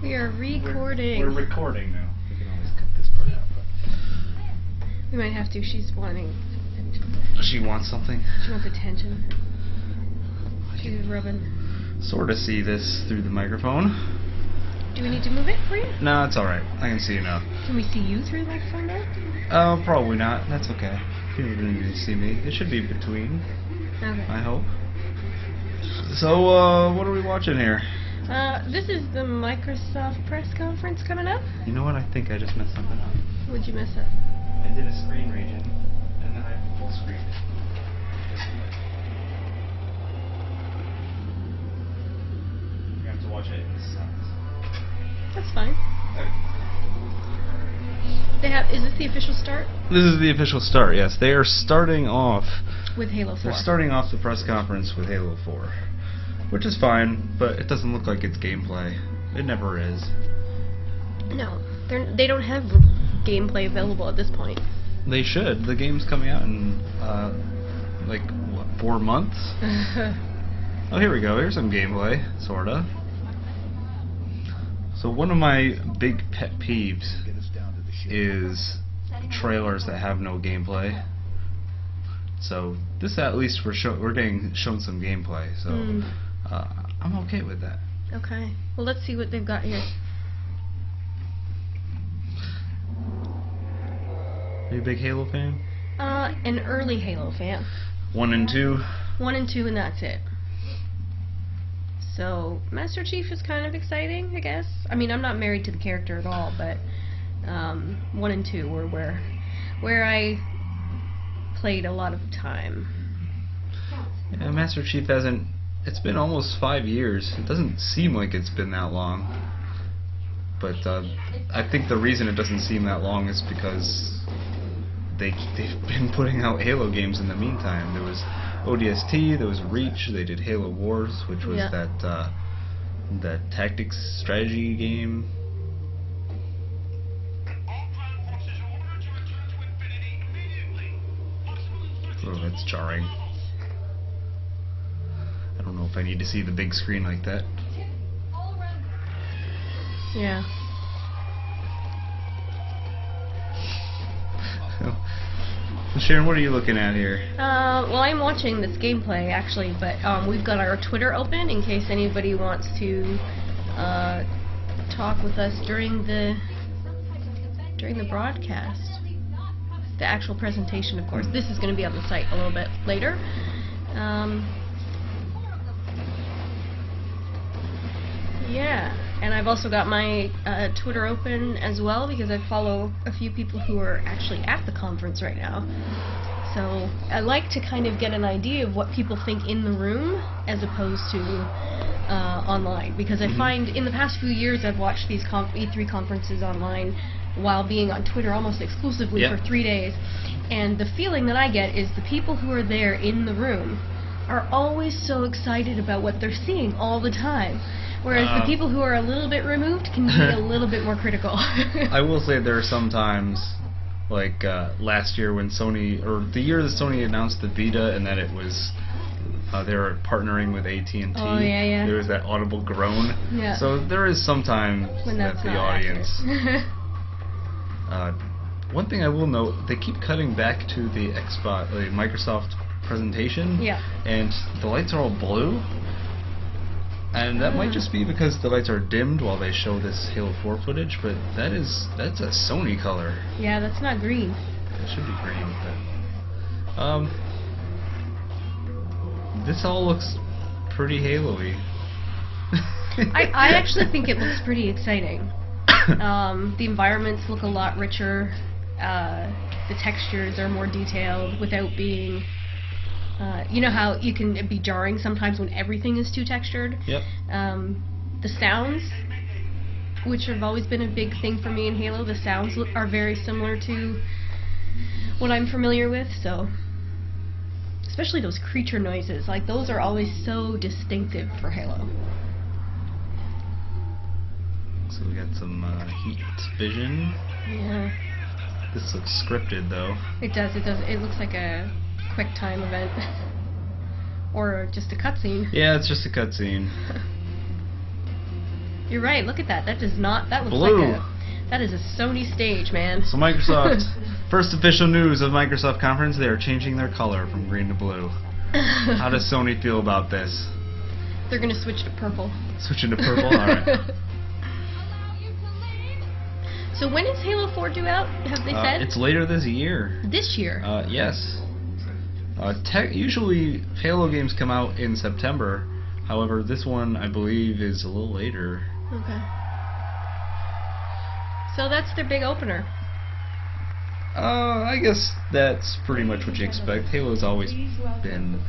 We are recording. We're recording now. We can always cut this part out. But We might have to. She's wanting attention. she wants something? She wants attention. She's rubbing. Sort of see this through the microphone. Do we need to move it for you? No, it's alright. I can see you now. Can we see you through the microphone now? Probably not. That's okay. You don't need to see me. It should be between. Okay. I hope. So, what are we watching here? This is the Microsoft press conference coming up. You know what? I think I just messed something up. What'd you mess up? I did a screen region, and then I full screened it. You have to watch it in size. That's fine. They have. Is this the official start? This is the official start, yes. They are starting off... With Halo 4. They're starting off the press conference with Halo 4. Which is fine, but it doesn't look like it's gameplay. It never is. No, they don't have gameplay available at this point. They should. The game's coming out in, like, what, 4 months? Oh, here we go. Here's some gameplay, sorta. So one of my big pet peeves is trailers that have no gameplay. So this, at least, we're getting shown some gameplay. So I'm okay with that. Okay. Well, let's see what they've got here. Are you a big Halo fan? An early Halo fan. 1 and 2. 1 and 2, and that's it. So Master Chief is kind of exciting, I guess. I mean, I'm not married to the character at all, but 1 and 2 were where I played a lot of time. Yeah, Master Chief hasn't... It's been almost 5 years. It doesn't seem like it's been that long. But I think the reason it doesn't seem that long is because they've been putting out Halo games in the meantime. There was ODST, there was Reach, they did Halo Wars, which was that tactics strategy game. Oh, that's jarring. I don't know if I need to see the big screen like that. Yeah. Sharon, what are you looking at here? Well, I'm watching this gameplay, actually, but we've got our Twitter open in case anybody wants to talk with us during the broadcast. The actual presentation, of course. This is going to be on the site a little bit later. Yeah, and I've also got my Twitter open as well because I follow a few people who are actually at the conference right now. So I like to kind of get an idea of what people think in the room as opposed to online, because I find in the past few years I've watched these E3 conferences online while being on Twitter almost exclusively for 3 days, and the feeling that I get is the people who are there in the room are always so excited about what they're seeing all the time, whereas the people who are a little bit removed can be a little bit more critical. I will say there are some times, like last year when Sony, or the year that Sony announced the Vita and that it was they were partnering with AT&T. Oh, yeah. There was that audible groan. Yeah. So there is sometimes when that that's the not audience. accurate. One thing I will note, they keep cutting back to the Microsoft presentation, and the lights are all blue. And that might just be because the lights are dimmed while they show this Halo 4 footage, but that's a Sony color. Yeah, that's not green. It should be green, but this all looks pretty Halo-y. I actually think it looks pretty exciting. The environments look a lot richer. The textures are more detailed without being... you know how you can be jarring sometimes when everything is too textured? Yep. The sounds, which have always been a big thing for me in Halo, the sounds are very similar to what I'm familiar with, so... Especially those creature noises, like those are always so distinctive for Halo. So we got some heat vision. Yeah. This looks scripted though. It does, it looks like a quick time event. Or just a cutscene. Yeah, it's just a cutscene. You're right. Look at that. That does not. That looks Blue. like that is a Sony stage, man. So Microsoft, first official news of Microsoft conference, they are changing their color from green to blue. How does Sony feel about this? They're gonna switch to purple. Switching to purple? Alright. So when is Halo 4 due out? Have they said? It's later this year. This year? Yes. Usually Halo games come out in September. However, this one, I believe, is a little later. Okay. So that's their big opener. I guess that's pretty much what you expect. Halo's always been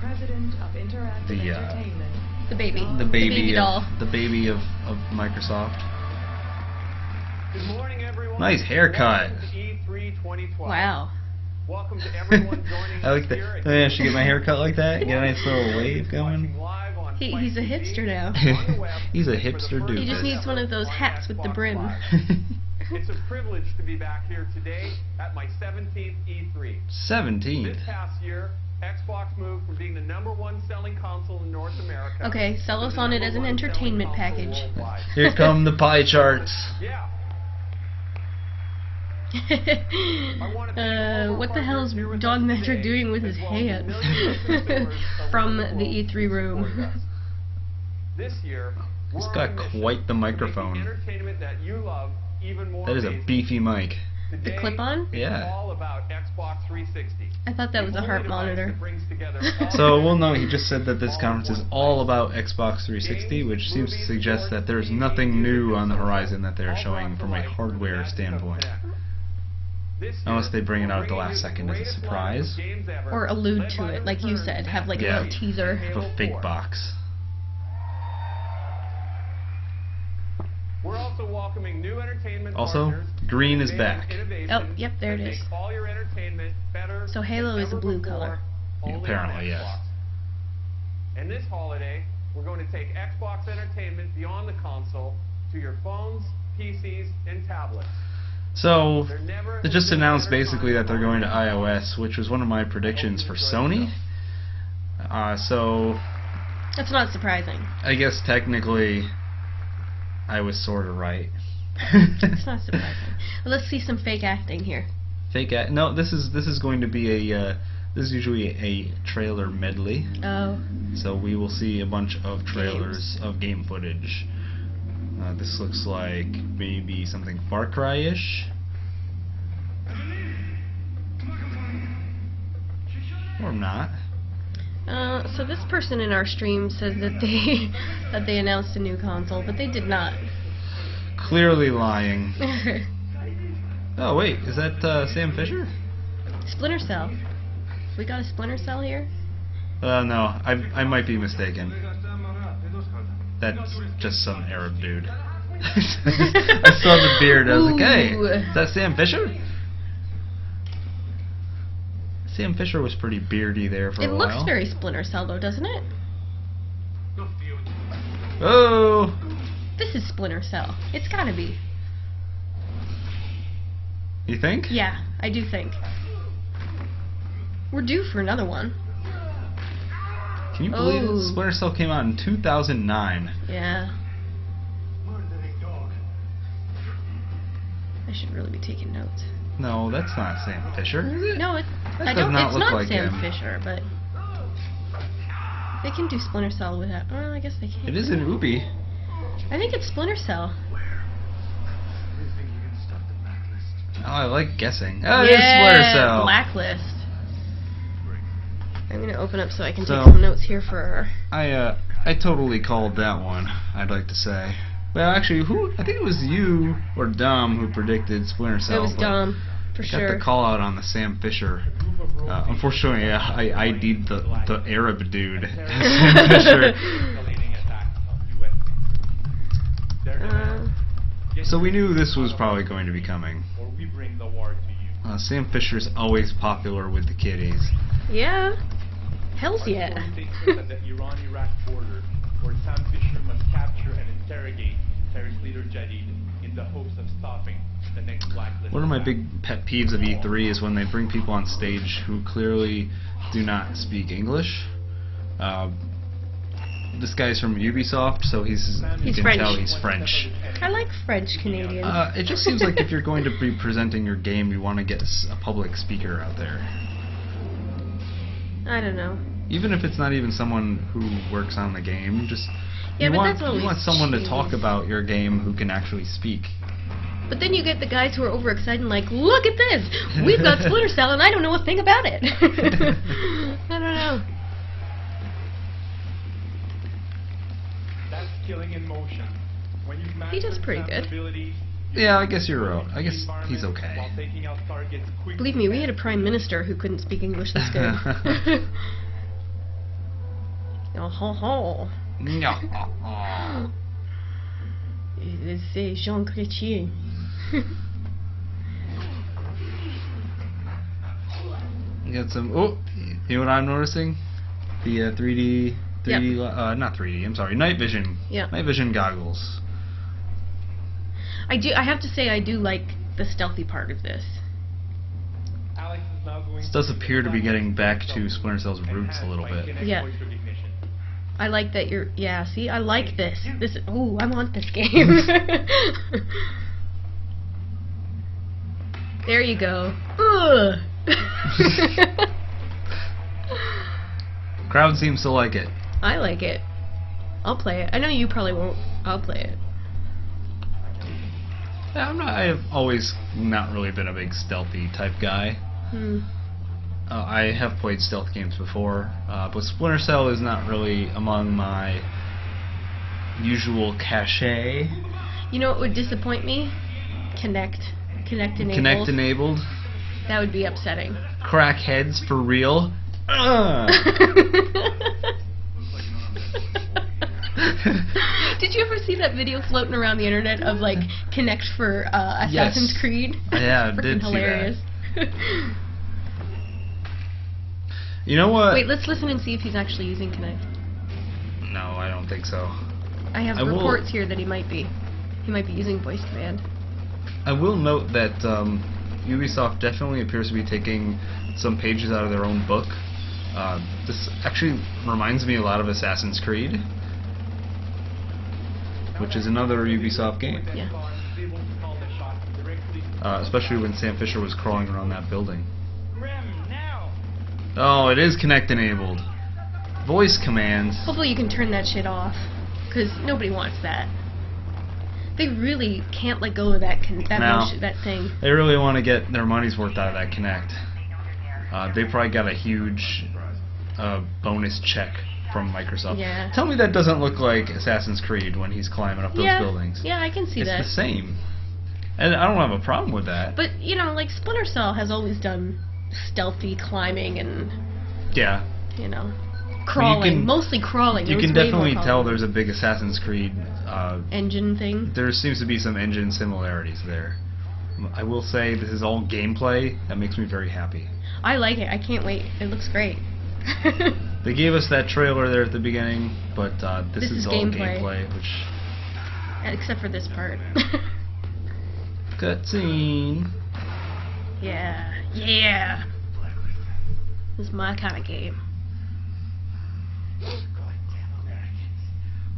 the baby. The baby doll. The baby of Microsoft. Good morning, everyone. Nice haircut. Welcome to E3 2012. Wow. Welcome to everyone joining I like us that. here at I should get my haircut like that. Get a nice little wave going. He's a hipster now. He's a hipster dude. He just needs one of those hats with the brim. It's a privilege to be back here today at my 17th E3. 17th. This past year, Xbox moved from being the #1 selling console in North America. Okay, sell us on it as an entertainment package. Here come the pie charts. Yeah. What the hell is Don Metric doing with his hands? From the E3 room. This year, He's got quite the microphone. entertainment that you love even more. That is a beefy mic. The clip-on? Yeah. All about Xbox 360. I thought that was a heart monitor. So we'll note he just said that this conference is all about Xbox 360, which seems to suggest that there's nothing new on the horizon that they're showing from a hardware standpoint. Unless they bring it out at the last second as a surprise. Or allude to it, like you said. Have like a little teaser. Have a fake box. We're also welcoming new entertainment Also, partners. green is back. Oh, yep, there it is. All your entertainment better So Halo is a blue color. only Apparently, on yes. Xbox. And this holiday, we're going to take Xbox entertainment beyond the console to your phones, PCs, and tablets. So, they just announced basically that they're going to iOS, which was one of my predictions for Sony. So, That's not surprising. I guess technically, I was sort of right. It's not surprising. Well, let's see some fake acting here. No, this is going to be a this is usually a trailer medley. Oh. So we will see a bunch of trailers of game footage. This looks like maybe something Far Cry-ish. Or not. So this person in our stream says that they announced a new console, but they did not. Clearly lying. Oh wait, is that Sam Fisher? Splinter Cell. We got a Splinter Cell here? No, I might be mistaken. That's just some Arab dude. I saw the beard, I was like, hey, is that Sam Fisher? Sam Fisher was pretty beardy there for a while. It looks very Splinter Cell though, doesn't it? Oh! This is Splinter Cell. It's gotta be. You think? Yeah, I do think. We're due for another one. Can you believe it? Splinter Cell came out in 2009. Yeah. I should really be taking notes. No, that's not Sam Fisher, is it? No, That I does don't. not It's look not like Sam him. Fisher, but they can do Splinter Cell with that. Well, I guess they can. It is an Ubi. I think it's Splinter Cell. Oh, I like guessing. Oh, it is Splinter Cell. Blacklist. I'm gonna open up so I can So, take some notes here for her. I totally called that one, I'd like to say. Well, actually, I think it was you or Dom who predicted Splinter Cell. It was Dom, for got sure. the call out on the Sam Fisher. Unfortunately, I ID'd the Arab dude. Sam Fisher. So we knew this was probably going to be coming. Sam Fisher's always popular with the kiddies. Yeah. Hells yeah. At the Iran-Iraq border, where Sam Fisher must capture and interrogate terrorist leader Jadid in the hopes of stopping the next blacklist. One of my big pet peeves of E3 is when they bring people on stage who clearly do not speak English. This guy's from Ubisoft, so you can French. tell he's French. I like French Canadians. It just seems like if you're going to be presenting your game, you want to get a public speaker out there. I don't know. Even if it's not even someone who works on the game, just Yeah, you but want that's always someone to cheese. talk about your game who can actually speak. But then you get the guys who are overexcited and like, look at this! We've got Splinter Cell and I don't know a thing about it. I don't know. That's killing in motion. When you've He does pretty good. Yeah, I guess you're right. I guess he's okay. While taking out targets quickly. Believe me, we had a prime minister who couldn't speak English this good. Oh ho ho. C'est Jean Chrétien. You got some. Oh, you know what I'm noticing? The 3D, not 3D. I'm sorry, night vision. Yeah. Night vision goggles. I have to say, I do like the stealthy part of this. Alex is now going This does appear to be getting back to Splinter Cell's roots a little bit. Yeah. I like that you're. Yeah. See, I like this. This. Oh, I want this game. There you go. Ugh. Crowd seems to like it. I like it. I'll play it. I know you probably won't. I'll play it. Yeah, I've always not really been a big stealthy type guy. I have played stealth games before, but Splinter Cell is not really among my usual cachet. You know what would disappoint me? Kinect enabled. Kinect enabled. That would be upsetting. Crackheads for real. Did you ever see that video floating around the internet of like Kinect for Assassin's Yes. Creed? Yeah, I Freaking did see hilarious. You know what? Wait, let's listen and see if he's actually using Kinect. No, I don't think so. I have I will- reports here that he might be. He might be using voice command. I will note that Ubisoft definitely appears to be taking some pages out of their own book. This actually reminds me a lot of Assassin's Creed, which is another Ubisoft game. Yeah. Especially when Sam Fisher was crawling around that building. Oh, it is Kinect enabled. Voice commands. Hopefully you can turn that shit off, because nobody wants that. They really can't let go of that No. that thing. They really want to get their money's worth out of that Kinect. They probably got a huge bonus check from Microsoft. Yeah. Tell me that doesn't look like Assassin's Creed when he's climbing up those buildings. Yeah, I can see It's that. the same. And I don't have a problem with that. But, you know, like Splinter Cell has always done stealthy climbing and, Yeah. you know, crawling. Mostly crawling. You There can was way more definitely tell crawling. there's a big Assassin's Creed. Engine thing. There seems to be some engine similarities there. I will say this is all gameplay. That makes me very happy. I like it. I can't wait. It looks great. They gave us that trailer there at the beginning, but this is all gameplay. which... Except for this part. Cutscene. Yeah. Yeah. This is my kind of game.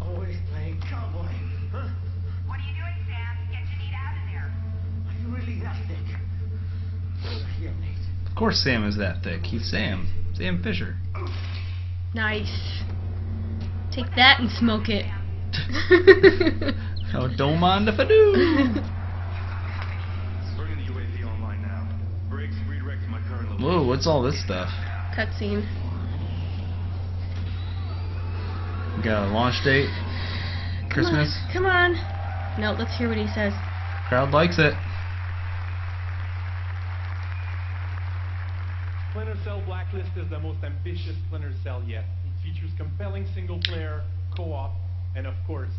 Always playing cowboy, huh? What are you doing, Sam? Get your need out of there. Are you really that thick? Here, Nate. Of course Sam is that thick. He's Sam. Sam Fisher. Nice. Take that and smoke it. Oh, don't mind if I do. Bringing the UAV online now. Brakes redirecting my current location. Whoa, what's all this stuff? Cutscene. We got a launch date. Christmas. Come on. No, let's hear what he says. Crowd likes it. Splinter Cell Blacklist is the most ambitious Splinter Cell yet. It features compelling single-player, co-op, and of course,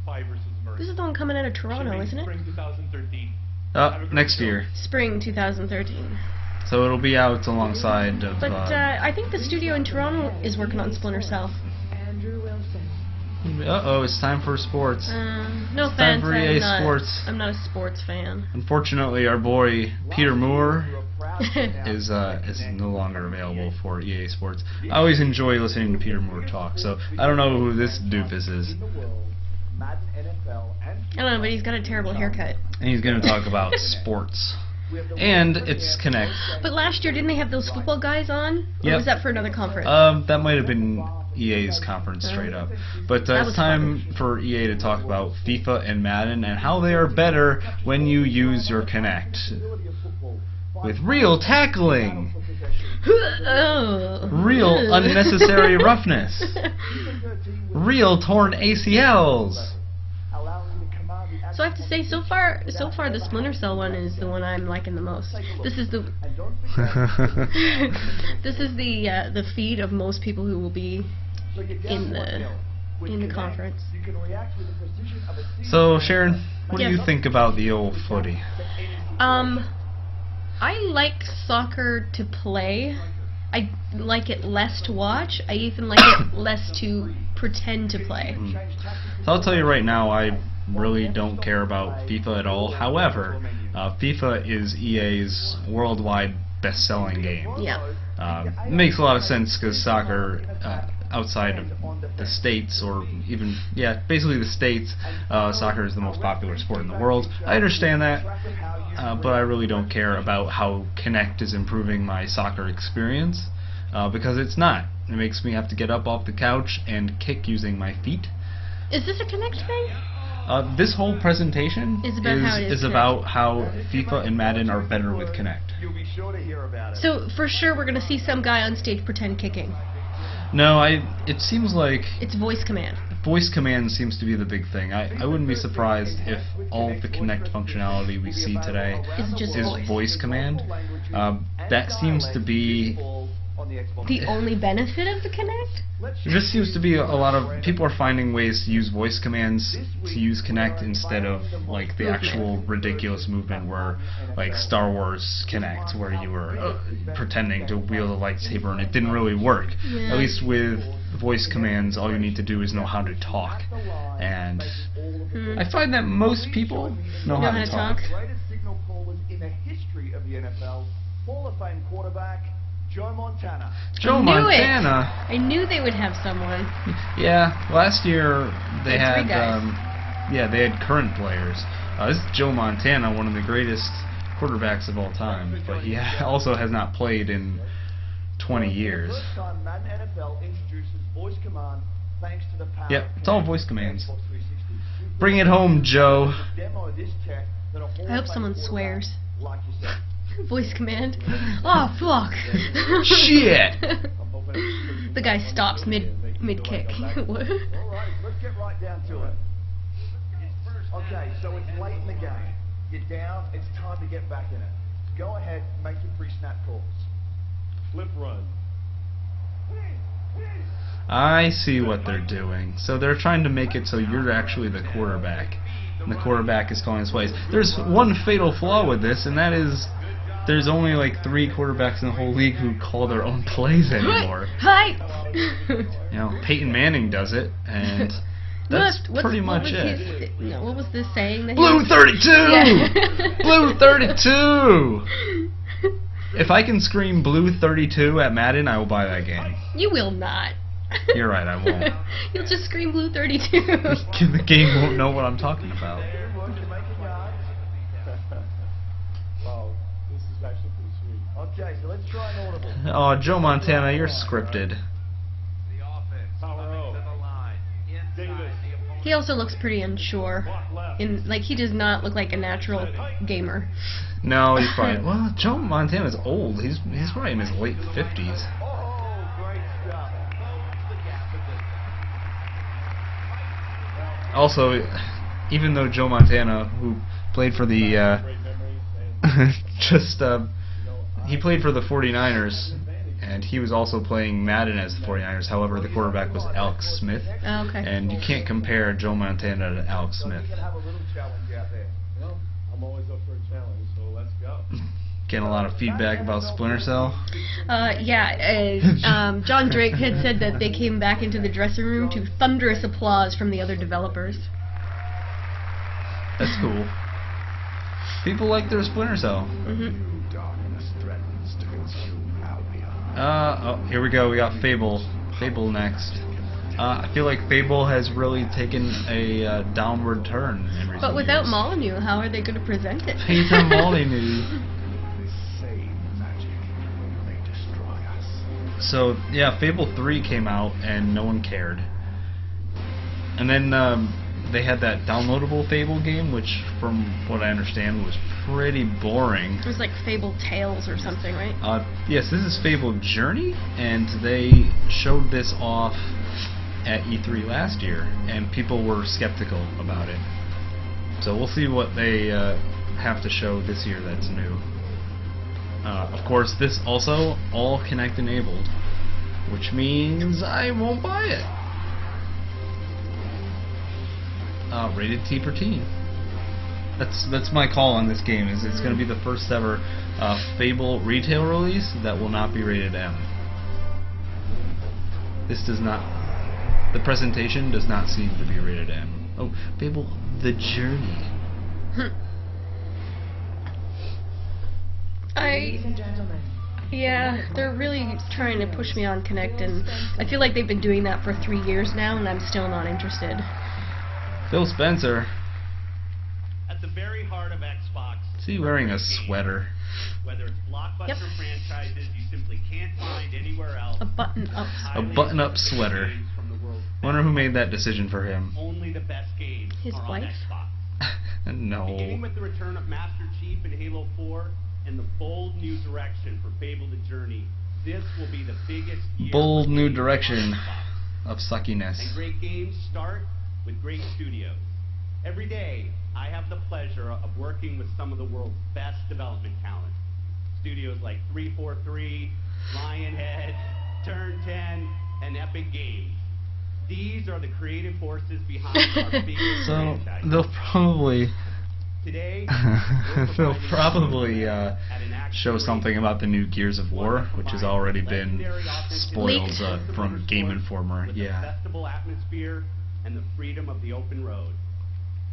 spy versus murder. This is the one coming out of Toronto, Shipping isn't it? Spring 2013. Next year. Spring 2013. So it'll be out alongside of... But I think the studio in Toronto is working on Splinter Cell. Andrew Wilson. Uh-oh, it's time for sports. No It's time offense, for EA Sports. I'm not a sports fan. Unfortunately, our boy Peter Moore is no longer available for EA Sports. I always enjoy listening to Peter Moore talk, so I don't know who this doofus is. I don't know, but he's got a terrible haircut. And he's going to talk about sports. And it's Connect. But last year, didn't they have those football guys on? Or Yep. was that for another conference? That might have been EA's conference straight up. But it's time for EA to talk about FIFA and Madden and how they are better when you use your Connect. With real tackling! Oh. Real unnecessary roughness! Real torn ACLs! So I have to say, so far the Splinter Cell one is the one I'm liking the most. This is the the feed of most people who will be in the conference. So Sharon, what do Yes. you think about the old footy? I like soccer to play. I like it less to watch. I even like it less to pretend to play. So I'll tell you right now, I really don't care about FIFA at all. However, FIFA is EA's worldwide best-selling game. Yeah. It makes a lot of sense because soccer, outside of the States, or even, basically the States, soccer is the most popular sport in the world. I understand that, but I really don't care about how Kinect is improving my soccer experience, because it's not. It makes me have to get up off the couch and kick using my feet. Is this a Connect thing? This whole presentation Is about how FIFA and Madden are better with Kinect. So for sure we're gonna see some guy on stage pretend kicking. No, it seems like It's voice command. voice command seems to be the big thing. I wouldn't be surprised if all of the Kinect functionality we see today It's just is voice command. That seems to be The only benefit of the Kinect? There just seems to be a lot of people are finding ways to use voice commands to use Kinect instead of like the actual ridiculous movement where like Star Wars Kinect, where you were pretending to wield a lightsaber and it didn't really work. Yeah. At least with voice commands, all you need to do is know how to talk, and I find that most people know how to talk. Greatest signal callers in the history of the NFL, Hall of Fame quarterback Joe Montana. Joe Montana. I knew they would have someone. Yeah, last year they Had had three guys. they had current players. This is Joe Montana, one of the greatest quarterbacks of all time, but he also has not played in 20 years. First time Madden NFL introduces voice command thanks to the power. Yep, it's all voice commands. Xbox 360. Bring it home, Joe. Demo this tech that a Hall I hope of Fame someone quarterback swears. like yourself. Voice command. Oh fuck. Shit! The guy stops mid kick. What? All right, let's get right down to it. Okay, so it's late in the game. You're down. It's time to get back in it. Go ahead, make your pre-snap calls. Flip run. I see what they're doing. So they're trying to make it so you're actually the quarterback, and the quarterback is calling his plays. There's one fatal flaw with this, and that is there's only like 3 quarterbacks in the whole league who call their own plays anymore. Hi. You know, Peyton Manning does it, and that's pretty much it. What was this saying? That Blue 32! Yeah. Blue 32! If I can scream Blue 32 at Madden, I will buy that game. You will not. You're right, I won't. You'll just scream Blue 32. The game won't know what I'm talking about. Wow, this is actually pretty sweet. Okay, so let's try an audible. Oh, Joe Montana, you're scripted. The offense Power coming O. to the line. Inside Davis. the opponent's He also looks pretty unsure. Block left. He does not look like a natural gamer. No, he's probably... Well, Joe Montana's old. He's probably in his late 50s. Oh, great stuff. Also, even though Joe Montana, who played for the... Great memories and he played for the 49ers, and he was also playing Madden as the 49ers. However, the quarterback was Alex Smith. Oh, okay. And you can't compare Joe Montana to Alex So Smith. we're going to have a little challenge out there. well, I'm always up for a challenge, so let's go. Getting a lot of feedback about Splinter Cell. John Drake had said that they came back into the dressing room to thunderous applause from the other developers. That's cool. People like their Splinter Cell. Mm-hmm. Darkness threatens. Oh, here we go. We got Fable. Fable next. I feel like Fable has really taken a downward turn in recent But without years. Molyneux, how are they going to present it? Peter Molyneux. So yeah, Fable 3 came out and no one cared. And then they had that downloadable Fable game, which, from what I understand, was pretty boring. It was like Fable Tales or something, right? Yes, this is Fable Journey, and they showed this off at E3 last year, and people were skeptical about it. So we'll see what they have to show this year that's new. Of course, this also all Kinect enabled, which means I won't buy it. Rated T for teen. That's my call on this game. Is it's going to be the first ever Fable retail release that will not be rated M. This does not. The presentation does not seem to be rated M. Oh, Fable: The Journey. Yeah, they're really trying to push me on Kinect, and I feel like they've been doing that for 3 years now, and I'm still not interested. Phil Spencer. At the very heart of Xbox. Is he wearing a sweater? Whether it's blockbuster franchises you simply can't find anywhere else. A button-up. A button-up sweater. Wonder who made that decision for him. Only the best games His are wife? on Xbox. No. Beginning with the return of Master Chief in Halo 4 and the bold new direction for Fable: The Journey, this will be the biggest year Bold for new games direction on Xbox. of suckiness. And great games start with great studios. Every day, I have the pleasure of working with some of the world's best development talent. Studios like 343, Lionhead, Turn 10, and Epic Games. These are the creative forces behind our biggest So franchises. they'll probably Today, they'll probably show something about the new Gears of War, which has already been spoiled from Game Informer. With Yeah. the festival atmosphere and the freedom of the open road.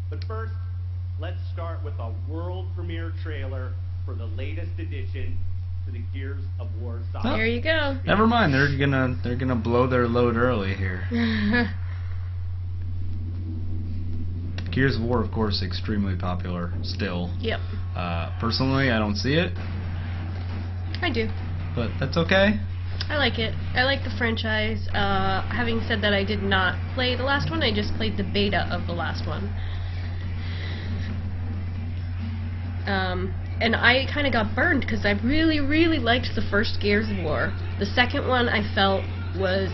But first, let's start with a world premiere trailer for the latest addition to the Gears of War saga. There you go. Never mind, they're gonna blow their load early here. Gears of War, of course, extremely popular still. Yep. Personally, I don't see it, I do. but that's okay. I like it. I like the franchise. Having said that, I did not play the last one. I just played the beta of the last one. And I kind of got burned because I really, really liked the first Gears of War. The second one I felt was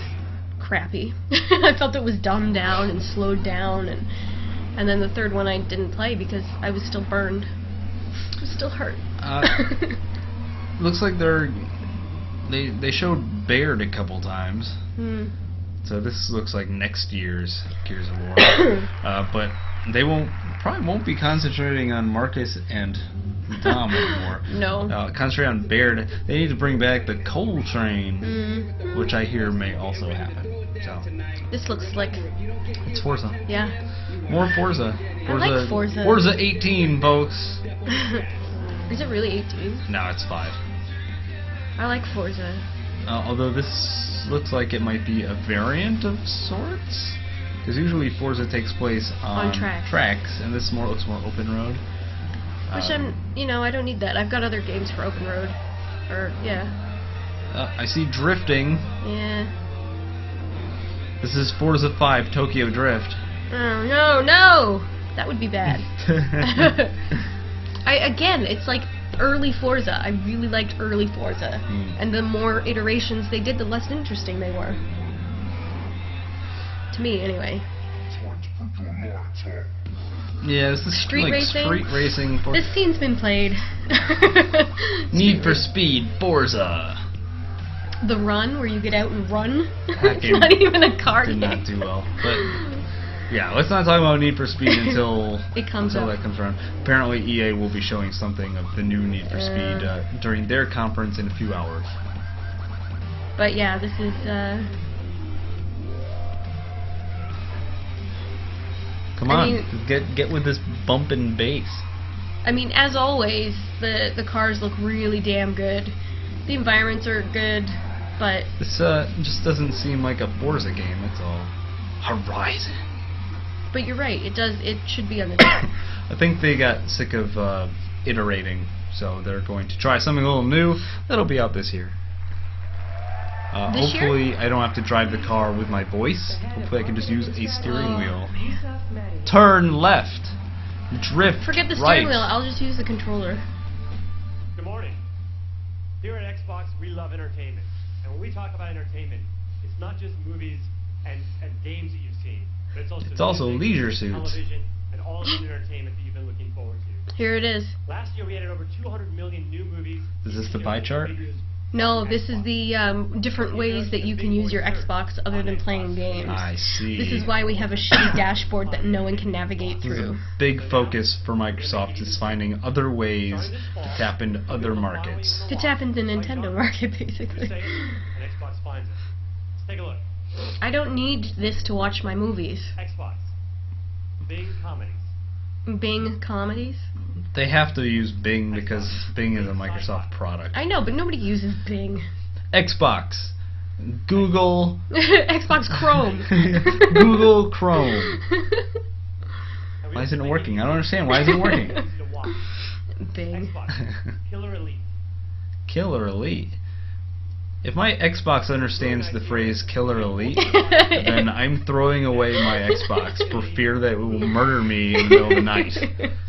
crappy. I felt it was dumbed down and slowed down, and then the third one I didn't play because I was still burned. I was still hurt. Looks like they showed Baird a couple times. So this looks like next year's Gears of War. But they probably won't be concentrating on Marcus and Dom anymore. No. Concentrate on Baird. They need to bring back the Coal Train, which I hear may also happen. So This looks like, it's Forza. yeah. More Forza. I like Forza. Forza 18, folks. Is it really 18? No, it's 5. I like Forza. Although this looks like it might be a variant of sorts, because usually Forza takes place on tracks, and this looks more open road. Which I don't need that. I've got other games for open road. Or, yeah. I see drifting. Yeah. This is Forza 5 Tokyo Drift. Oh, no! That would be bad. Again, it's like early Forza. I really liked early Forza. And the more iterations they did, the less interesting they were. To me, anyway. Yeah, this is Street like racing? street racing. This scene's been played. Need for Speed Forza. The Run, where you get out and run. That It's not even a car did game. not do well. But yeah, let's not talk about Need for Speed until It comes until up. that comes around. Apparently, EA will be showing something of the new Need for Speed during their conference in a few hours. But yeah, this is Come I on, mean- get with this bumpin' bass. I mean, as always, the cars look really damn good. The environments are good. But This just doesn't seem like a Forza game. That's all. Horizon. but you're right. It should be on the top. I think they got sick of iterating, so they're going to try something a little new. That'll be out this year. This year? Hopefully, I don't have to drive the car with my voice. Hopefully, I can just use a steering wheel. Turn left. Drift Forget the right. steering wheel. I'll just use the controller. Good morning. Here at Xbox, we love entertainment. And when we talk about entertainment, it's not just movies and games that you've seen, but it's also music, leisure suits. television, and all the entertainment that you've been looking forward to. Here it is. Last year, we added over 200 million new movies. Is this the pie chart? No, this is the different ways that you can use your Xbox other than playing games. I see. This is why we have a shitty dashboard that no one can navigate This is through. a big focus for Microsoft, is finding other ways to tap into other markets. To tap into the Nintendo market, basically. And Xbox finds it. Let's take a look. I don't need this to watch my movies. Xbox. Bing comedies. Bing comedies? They have to use Bing because Bing is a Microsoft product. I know, but nobody uses Bing. Xbox. Google. Xbox Chrome. Google Chrome. Why isn't it working? I don't understand. Why isn't it working? Easy to watch. Bing. Xbox. Killer Elite. Killer Elite. If my Xbox understands the phrase Killer Elite, then I'm throwing away my Xbox for fear that it will murder me in the middle of the night. So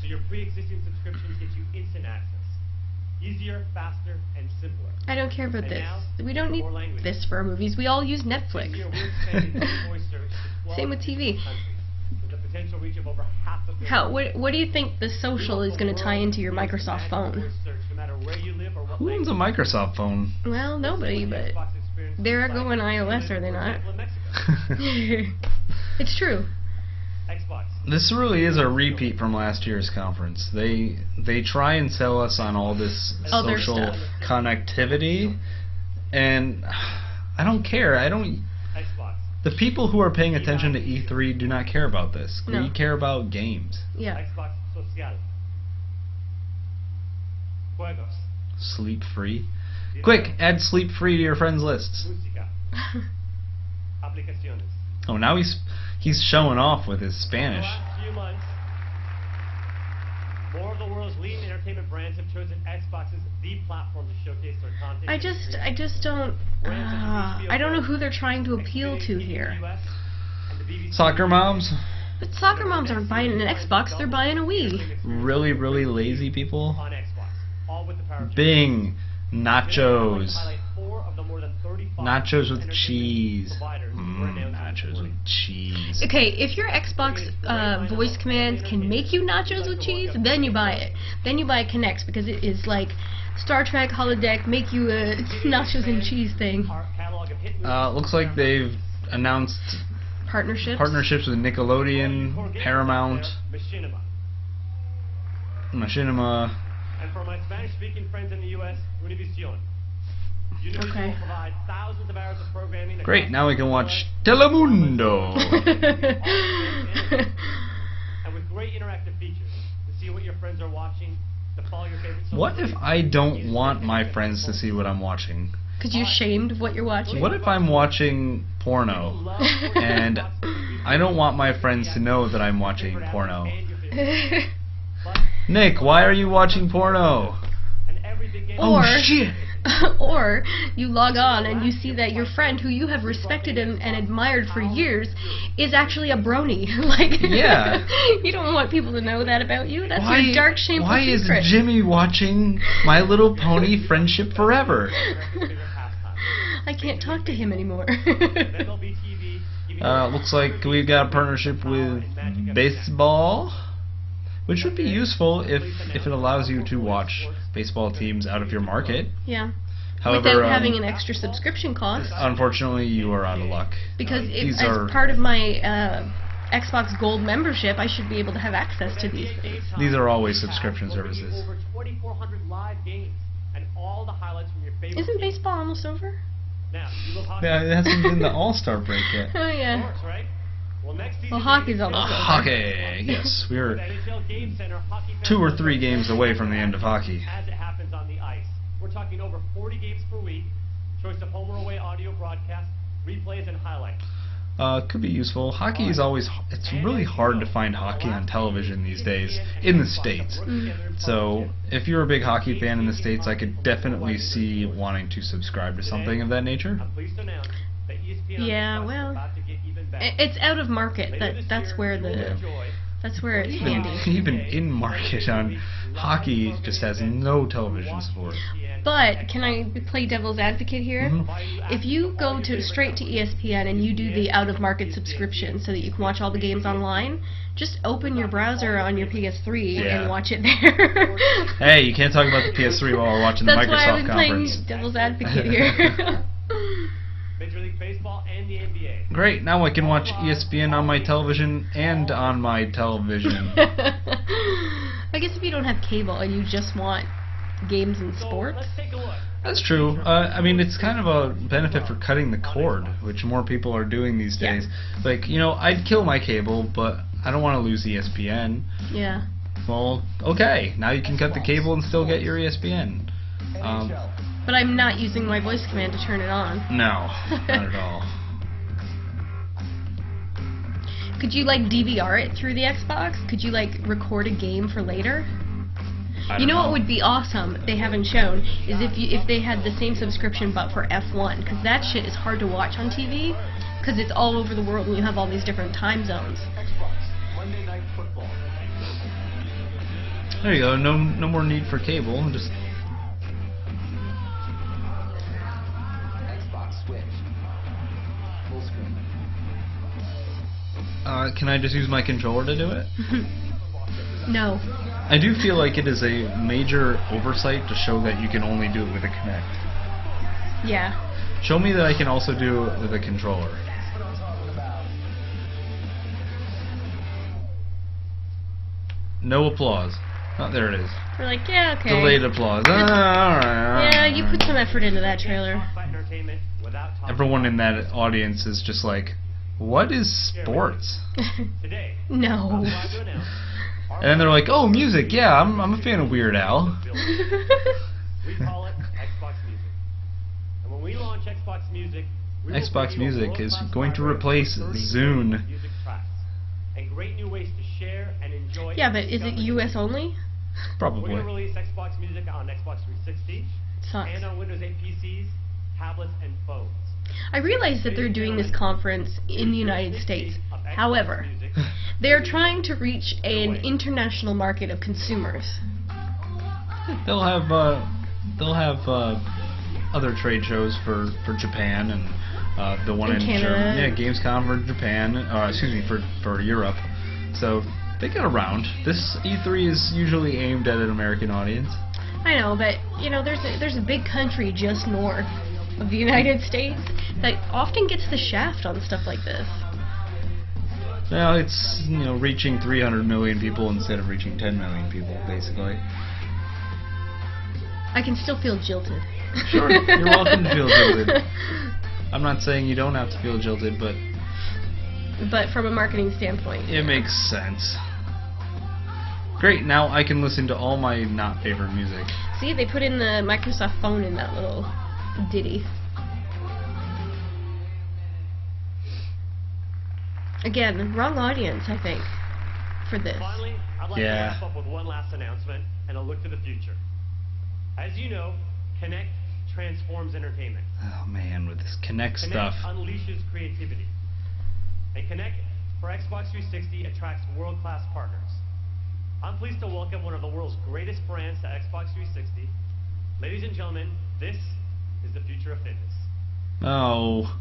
your pre-existing subscriptions get you instant access. Easier, faster, and simpler. I don't care about And this. now, We don't need more languages. this for our movies. We all use Netflix. This year, we're expanding voice search to 12 Same with TV. countries, with a potential reach of over half a billion. How? What do you think the social is going to tie into your Microsoft phone? Who owns a Microsoft phone? Well, nobody, but they're going iOS, are they not? It's true. This really is a repeat from last year's conference. They try and sell us on all this Other social stuff. connectivity, and I don't care. The people who are paying attention to E3 do not care about this. No. We care about games. Yeah. Xbox Social. Juegos. Sleep free. Quick, add sleep free to your friends lists. Música. Aplicaciones. Oh, now he's showing off with his Spanish. In the last few months, more of the world's leading entertainment brands have chosen Xbox as the platform to showcase their content. I just don't. I don't know who they're trying to appeal to here. Soccer moms? But soccer moms aren't buying an Xbox; they're buying a Wii. Really, really lazy people? On Xbox, all with the power of Bing. Nachos. Highlight 4 of the more than 35 Nachos with entertainment cheese. providers who were announced this Nachos morning. with cheese. Okay, if your Xbox voice commands can make you nachos with cheese, then you buy it. Then you buy Kinect because it is like Star Trek holodeck make you a nachos and cheese thing. Our catalog of hit movies Looks like they've announced partnerships with Nickelodeon, Paramount, Machinima. Machinima. And for my Spanish-speaking friends in the U.S., Univision. Univision Okay. will provide thousands of hours of programming. Great, across now we can watch all Telemundo. and with great interactive features to see what your friends are watching, to follow your favorite. What if I don't want my friends to see what I'm watching? Because you're ashamed of what you're watching. What if I'm watching porno and I don't want my friends to know that I'm watching porno? Nick, why are you watching porno? Or, Oh shit! or you log on and you see that your friend, who you have respected and admired for years, is actually a brony. Like, Yeah. You don't want people to know that about you. That's Why, your dark, shameful why is secret. Jimmy watching My Little Pony Friendship Forever? I can't talk to him anymore. Looks like we've got a partnership with baseball, which would be useful if it allows you to watch baseball teams out of your market. Yeah. However, Without having an extra subscription cost. unfortunately, you are out of luck. Because These as are part of my Xbox Gold membership, I should be able to have access to these things. these are always subscription services. Over 2,400 live games and all the highlights from your favorite. Isn't baseball almost over? Now, you love hockey. Yeah, it hasn't been the All-Star break yet. Oh, yeah. Sports, right? Well, next season, Well, hockey's almost over. Hockey, yes, we're With NHL Game Center, hockey fans 2 or will 3 learn games away from the end of hockey. as it happens on the ice. We're talking over 40 games per week, choice of home or away audio broadcasts, replays, and highlights. Could be useful. Hockey is it's really hard to find hockey on television these days in the States. So if you're a big hockey fan in the States, I could definitely see wanting to subscribe to something of that nature. I'm pleased to announce that ESPN Yeah, is well, about to get even better. it's out of market. Later this That's year, where you will enjoy that's where it's handy. Even in market on hockey just has no television support. But can I play devil's advocate here? If you go straight to ESPN and you do the out-of-market subscription so that you can watch all the games online, just open your browser on your PS3 and watch it there. Hey, you can't talk about the PS3 while we're watching the That's why Microsoft I'm conference. playing devil's advocate here. Major League Baseball and the NBA. Great, now I can watch ESPN on my television and on my television. I guess if you don't have cable and you just want games and So sports. let's take a look. That's true. I mean, it's kind of a benefit for cutting the cord, which more people are doing these days. Like, I'd kill my cable, but I don't want to lose ESPN. Yeah. Well, okay, now you can cut the cable and still get your ESPN. But I'm not using my voice command to turn it on. No, not at all. Could you DVR it through the Xbox? Could you record a game for later? You know what would be awesome, they haven't shown, is if they had the same subscription but for F1, because that shit is hard to watch on TV, because it's all over the world and you have all these different time zones. Monday Night Football. There you go, no more need for cable, just... Xbox Switch. Full screen. Can I just use my controller to do it? No. I do feel like it is a major oversight to show that you can only do it with a Kinect. Yeah. Show me that I can also do it with a controller. No applause. Oh, there it is. We're like, yeah, okay. Delayed applause. Alright. Yeah, you put some effort into that trailer. Entertainment without talking Everyone in that audience is just like, what is sports? today. No. I'm proud to announce And then they're like, oh, music, yeah, I'm a fan of Weird Al. we call it Xbox Music. And when we launch Xbox Music, we will Xbox bring you a Music is world-class going to library of replace 30 Zune. music tracks and great new ways to share and enjoy. Yeah, but is it US only? We're Probably. going to release Xbox Music on Xbox 360 Sucks. and on Windows 8 PCs, tablets, and phones. I realize that they're doing this conference in the United States. However, they're trying to reach an international market of consumers. They'll have other trade shows for Japan and the one In in Canada. Germany. Yeah, Gamescom for Japan. Excuse me, for Europe. So they get around. This E3 is usually aimed at an American audience. I know, but there's a big country just north of the United States that often gets the shaft on stuff like this. Well, it's reaching 300 million people instead of reaching 10 million people, basically. I can still feel jilted. Sure, you're welcome to feel jilted. I'm not saying you don't have to feel jilted, but from a marketing standpoint, it makes sense. Great, now I can listen to all my not favorite music. See, they put in the Microsoft phone in that little ditty. Again, wrong audience, I think, for this. Finally, I'd like to wrap up with one last announcement and a look to the future. As you know, Kinect transforms entertainment. Oh man, with this Kinect Kinect stuff. unleashes creativity. And Kinect for Xbox 360 attracts world-class partners. I'm pleased to welcome one of the world's greatest brands to Xbox 360. Ladies and gentlemen, this is the future of fitness. Oh.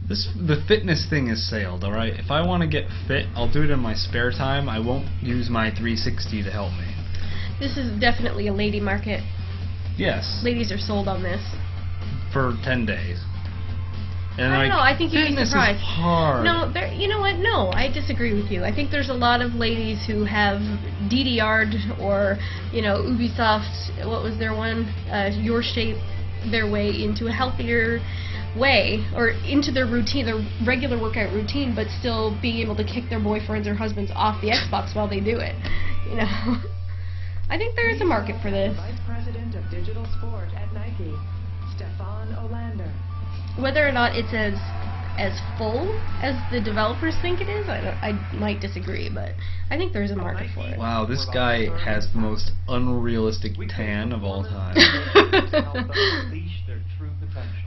The fitness thing is sailed, alright? If I want to get fit, I'll do it in my spare time. I won't use my 360 to help me. This is definitely a lady market. Yes. Ladies are sold on this. For 10 days. And I don't know, I think you'd be fitness surprised. Is hard. No, you know what? No, I disagree with you. I think there's a lot of ladies who have DDR'd or, Ubisoft, what was their one? Your Shape, their way into a healthier way, or into their routine, their regular workout routine, but still being able to kick their boyfriends or husbands off the Xbox while they do it. I think there is a market for this. Vice President of Digital Sport at Nike. Whether or not it's as full as the developers think it is, I might disagree, but I think there's a market for it. Wow, this guy has the most unrealistic tan of all time.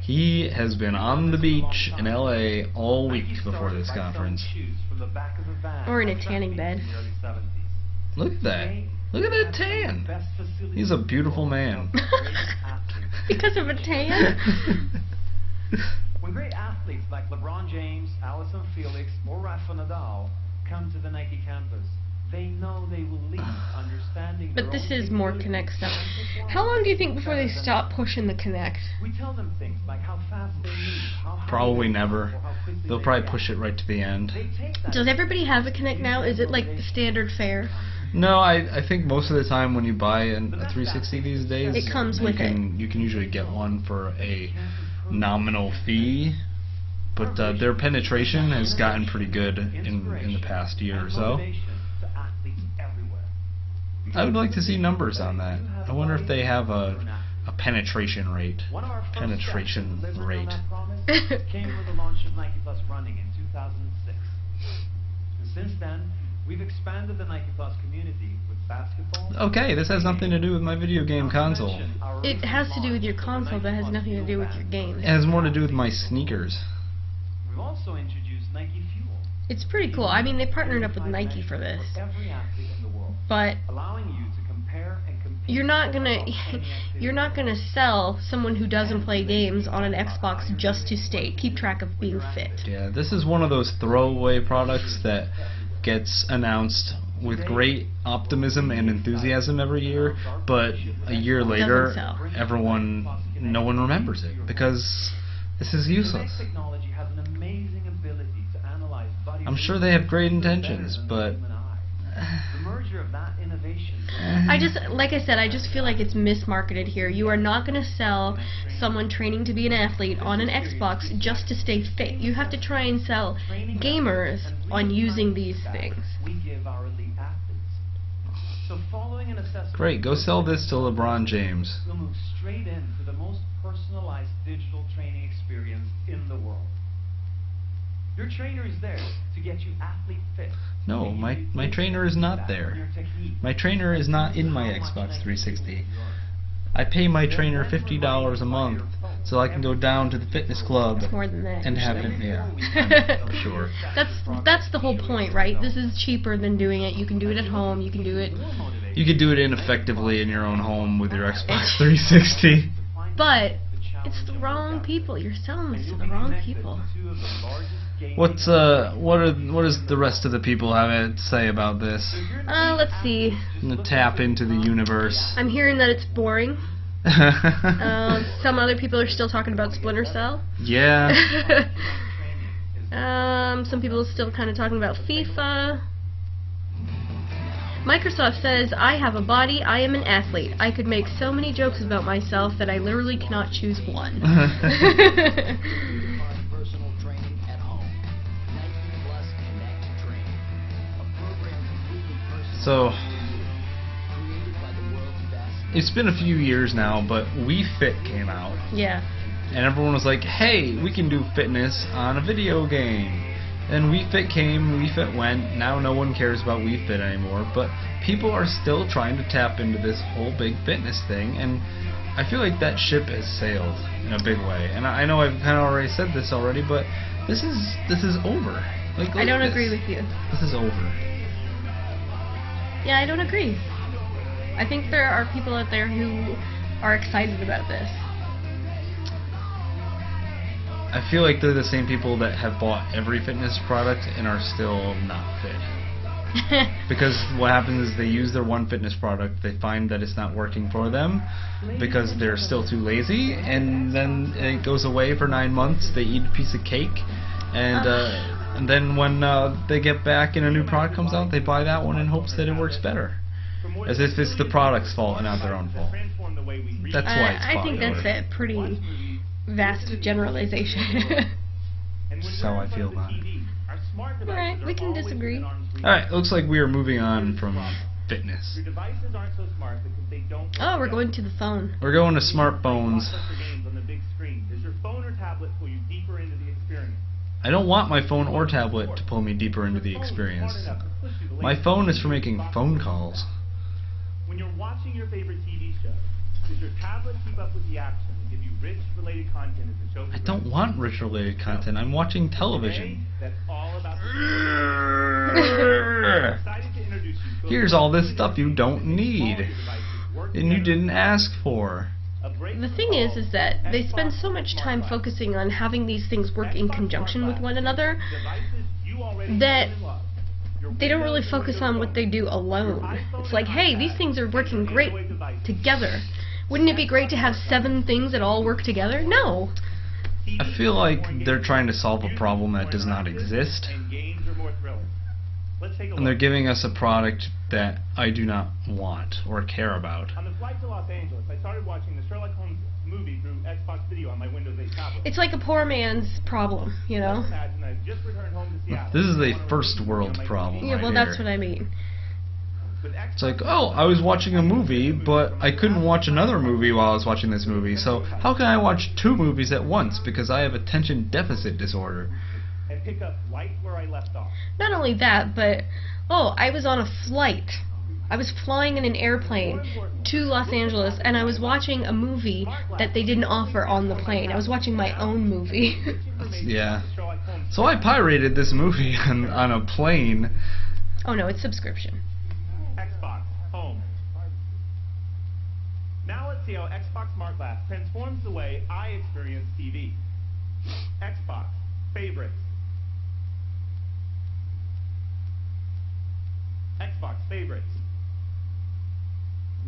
He has been on the beach in LA all week before this conference. Or in a tanning bed. Look at that. Look at that tan. He's a beautiful man. Because of a tan? When great athletes like LeBron James, Allyson Felix, or Rafa Nadal come to the Nike campus, they know they will leave understanding. But this is more Connect stuff. How long do you think before they stop pushing the Connect? We tell them things like how fast they move, how high Probably they never. jump, or how quickly They'll they probably react. push it right to the end. They take that Does everybody have a Connect now? Is it like the standard fare? No, I think most of the time when you buy a 360 these days, It comes with you can usually get one for a nominal fee, but their penetration has gotten pretty good in the past year or so. I would like to see numbers on that. I wonder if they have a penetration rate. Penetration rate. Came with the launch of Nike Plus Running in 2006. And since then, we've expanded the Nike Plus community with basketball. Okay, this has nothing to do with my video game console. It has to do with your console, but has nothing to do with your games. It has more to do with my sneakers. We've also introduced Nike Fuel. It's pretty cool. I mean, they partnered up with Nike for this, Every athlete in the world, but allowing you to compare and compete. you're not gonna sell someone who doesn't play games on an Xbox just to keep track of being fit. Yeah, this is one of those throwaway products that gets announced with great optimism and enthusiasm every year, but a year later, no one remembers it because this is useless. Technology has an amazing ability to analyze body. I'm sure they have great intentions, but The merger of that innovation. Like I said, I just feel like it's mismarketed here. You are not going to sell someone training to be an athlete on an Xbox just to stay fit. You have to try and sell gamers on using these things. We give our elite athletes. So following an assessment. great, go sell this to LeBron James. We'll move straight into the most personalized digital training experience in the world. Your trainer is there to get you athlete fit. No, my trainer is not there. My trainer is not in my Xbox 360. I pay my trainer $50 a month so I can go down to the fitness club It's more than that. and have usually. it. Yeah, I'm sure. That's the whole point, right? This is cheaper than doing it. You can do it at home. You can do it, You could do it ineffectively in your own home with your Xbox 360. but it's the wrong people. You're selling this to the wrong people. What does the rest of the people have to say about this? Let's see. I'm gonna tap into the universe. I'm hearing that it's boring. Some other people are still talking about Splinter Cell. Yeah. Some people are still kind of talking about FIFA. Microsoft says, I have a body, I am an athlete. I could make so many jokes about myself that I literally cannot choose one. Personal training at home. Nike Plus Connect Training. A program completely personalized So, created by the world's best. it's been a few years now, but Wii Fit came out. Yeah. And everyone was like, hey, we can do fitness on a video game. Then Wii Fit came, Wii Fit went, now no one cares about Wii Fit anymore, but people are still trying to tap into this whole big fitness thing, and I feel like that ship has sailed in a big way. And I know I've kind of already said this already, but this is over. Like, I don't look at agree this. with you. This is over. Yeah, I don't agree. I think there are people out there who are excited about this. I feel like they're the same people that have bought every fitness product and are still not fit. Because what happens is they use their one fitness product, they find that it's not working for them because they're still too lazy, and then it goes away for 9 months, they eat a piece of cake, and then when they get back and a new product comes out, they buy that one in hopes that it works better. As if it's the product's fault and not their own fault. That's why it's I think popular. that's a pretty vast generalization. That's how I feel about it. Alright, we can disagree. Alright, looks like we are moving on from fitness. Your devices aren't so smart because they don't work Oh, we're together. going to the phone. We're going to When you're smart playing phones. blockbuster games on the big screen, does your phone or tablet pull you deeper into the experience? I don't want my phone or tablet to pull me deeper into the experience. My phone is for making phone calls. When you're watching your favorite TV show, does your tablet keep up with the action and give you rich related content as the show I progresses? don't want rich related content. I'm watching Today, television. that's all about the excited to introduce you to a Here's all this completely stuff you don't all need your devices work and you together. didn't ask for. A break The from thing all is that they spend Xbox so much time Smart Glass. focusing on having these things work in Xbox conjunction Smart with one Glass. another Devices you already that know and love. Your they don't really Windows focus and on what Windows they Phone. do alone. Your iPhone It's like, and hey, iPad these things are and working your great Android devices. together. Wouldn't it be great to have 7 things that all work together? No. I feel like they're trying to solve a problem that does not exist, And games are more thrilling. Let's take a and they're look. giving us a product that I do not want or care about. On the flight to Los Angeles, I started watching the Sherlock Holmes movie through Xbox Video on my Windows 8 tablet. It's like a poor man's problem, you know? Let's imagine I've just returned home to Seattle. This is I a wanna first review world on my problem. TV. Yeah, well, right that's here. what I mean. With It's Xbox like, oh, I was watching a movie, but I couldn't watch another movie while I was watching this movie, so how can I watch 2 movies at once because I have attention deficit disorder? and pick up right where I left off. Not only that, but, oh, I was on a flight. I was flying in an airplane to Los Angeles, and I was watching a movie that they didn't offer on the plane. I was watching my own movie. Yeah. So I pirated this movie on a plane. Oh no, it's subscription. Xbox Home. Now let's see how Xbox Smart Glass transforms the way I experience TV. Xbox Favorites. Xbox Favorites.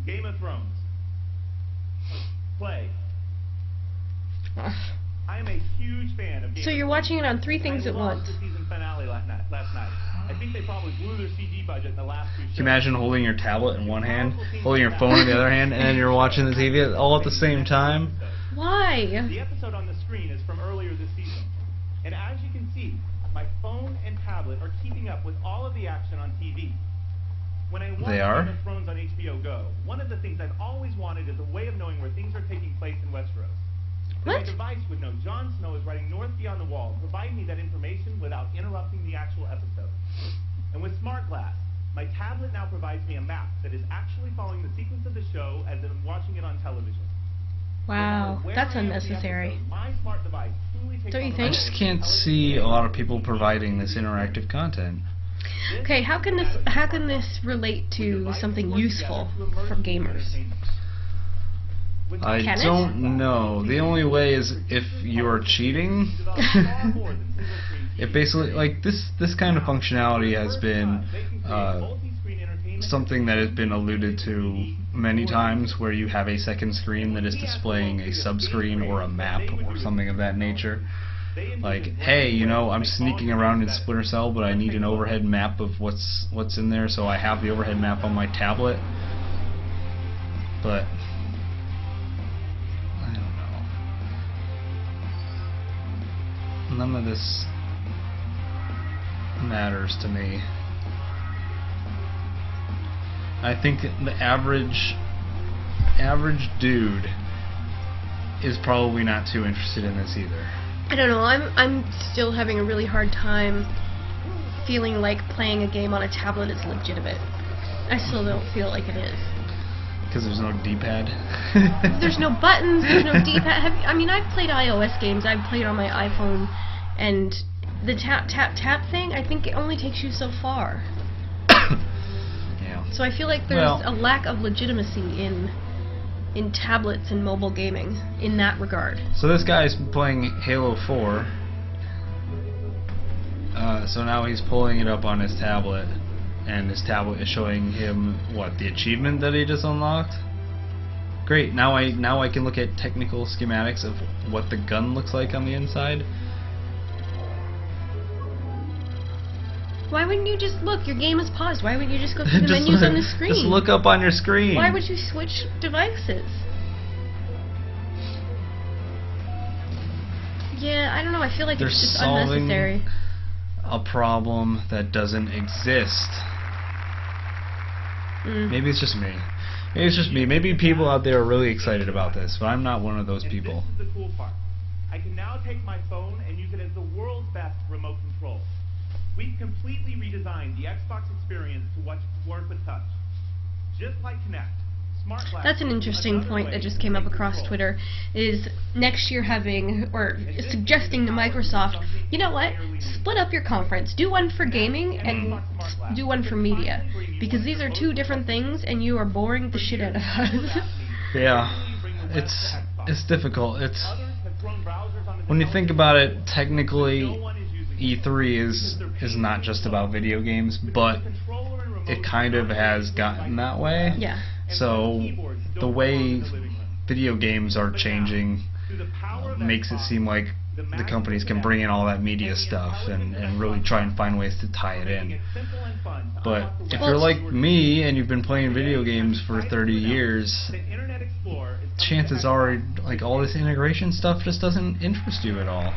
Game of Thrones. Play. Ugh. I am a huge fan of Game So of you're Thrones. watching it on 3 things I at loved once. the season finale last night. I think they probably blew their CG budget in the last 2 shows. Can you imagine holding your tablet in one hand, holding your phone in the other hand, and then you're watching the TV all at the same time? Why? The episode on the screen is from earlier this season. And as you can see, my phone and tablet are keeping up with all of the action on TV. When I watch They are? Game of Thrones on HBO Go, one of the things I've always wanted is a way of knowing where things are taking place in Westeros. That What? my device would know Jon Snow is riding north beyond the wall and provide me that information without interrupting the actual episode. And with Smart Glass, my tablet now provides me a map that is actually following the sequence of the show as I'm watching it on television. Wow, that's unnecessary. My smart device truly takes Don't you on the think? I just can't see a lot of people providing this interactive content. Okay, how can this relate to something useful for gamers? I Can it? don't know. The only way is if you're cheating. It basically, like, this kind of functionality has been something that has been alluded to many times, where you have a second screen that is displaying a subscreen or a map or something of that nature. Like, hey, you know, I'm sneaking around in Splinter Cell, but I need an overhead map of what's in there, so I have the overhead map on my tablet. But I don't know. None of this matters to me. I think the average dude is probably not too interested in this either. I don't know, I'm still having a really hard time feeling like playing a game on a tablet is legitimate. I still don't feel like it is. Because there's no D-pad. There's no buttons, there's no D-pad. I mean, I've played iOS games, I've played on my iPhone, and the tap thing, I think it only takes you so far. Yeah. So I feel like there's Well- a lack of legitimacy in tablets and mobile gaming in that regard. So this guy's playing Halo 4. So now he's pulling it up on his tablet, and his tablet is showing him the achievement that he just unlocked. Great. Now I can look at technical schematics of what the gun looks like on the inside. Why wouldn't you just look? Your game is paused. Why wouldn't you just go through the Just menus look- on the screen? Just look up on your screen. Why would you switch devices? Yeah, I don't know. I feel like They're it's just solving unnecessary. a problem that doesn't exist. Maybe it's just me. Maybe it's just me. Maybe people out there are really excited about this, but I'm not one of those people. This is the cool part. I can now take my phone and use it as the world's best remote control. We've completely redesigned the Xbox experience to work with touch. Just like Kinect, Smart Glass. That's an interesting point that just came up across Twitter, is next year having, or suggesting to Microsoft, you know what, split up your conference, do one for gaming and do one for media, because these are two different things and you are boring the shit out of us. Yeah, it's difficult. It's, when you think about it, technically E3 is not just about video games, but it kind of has gotten that way. Yeah. So the way video games are changing makes it seem like the companies can bring in all that media stuff and really try and find ways to tie it in. But if you're like me and you've been playing video games for 30 years, chances are like all this integration stuff just doesn't interest you at all.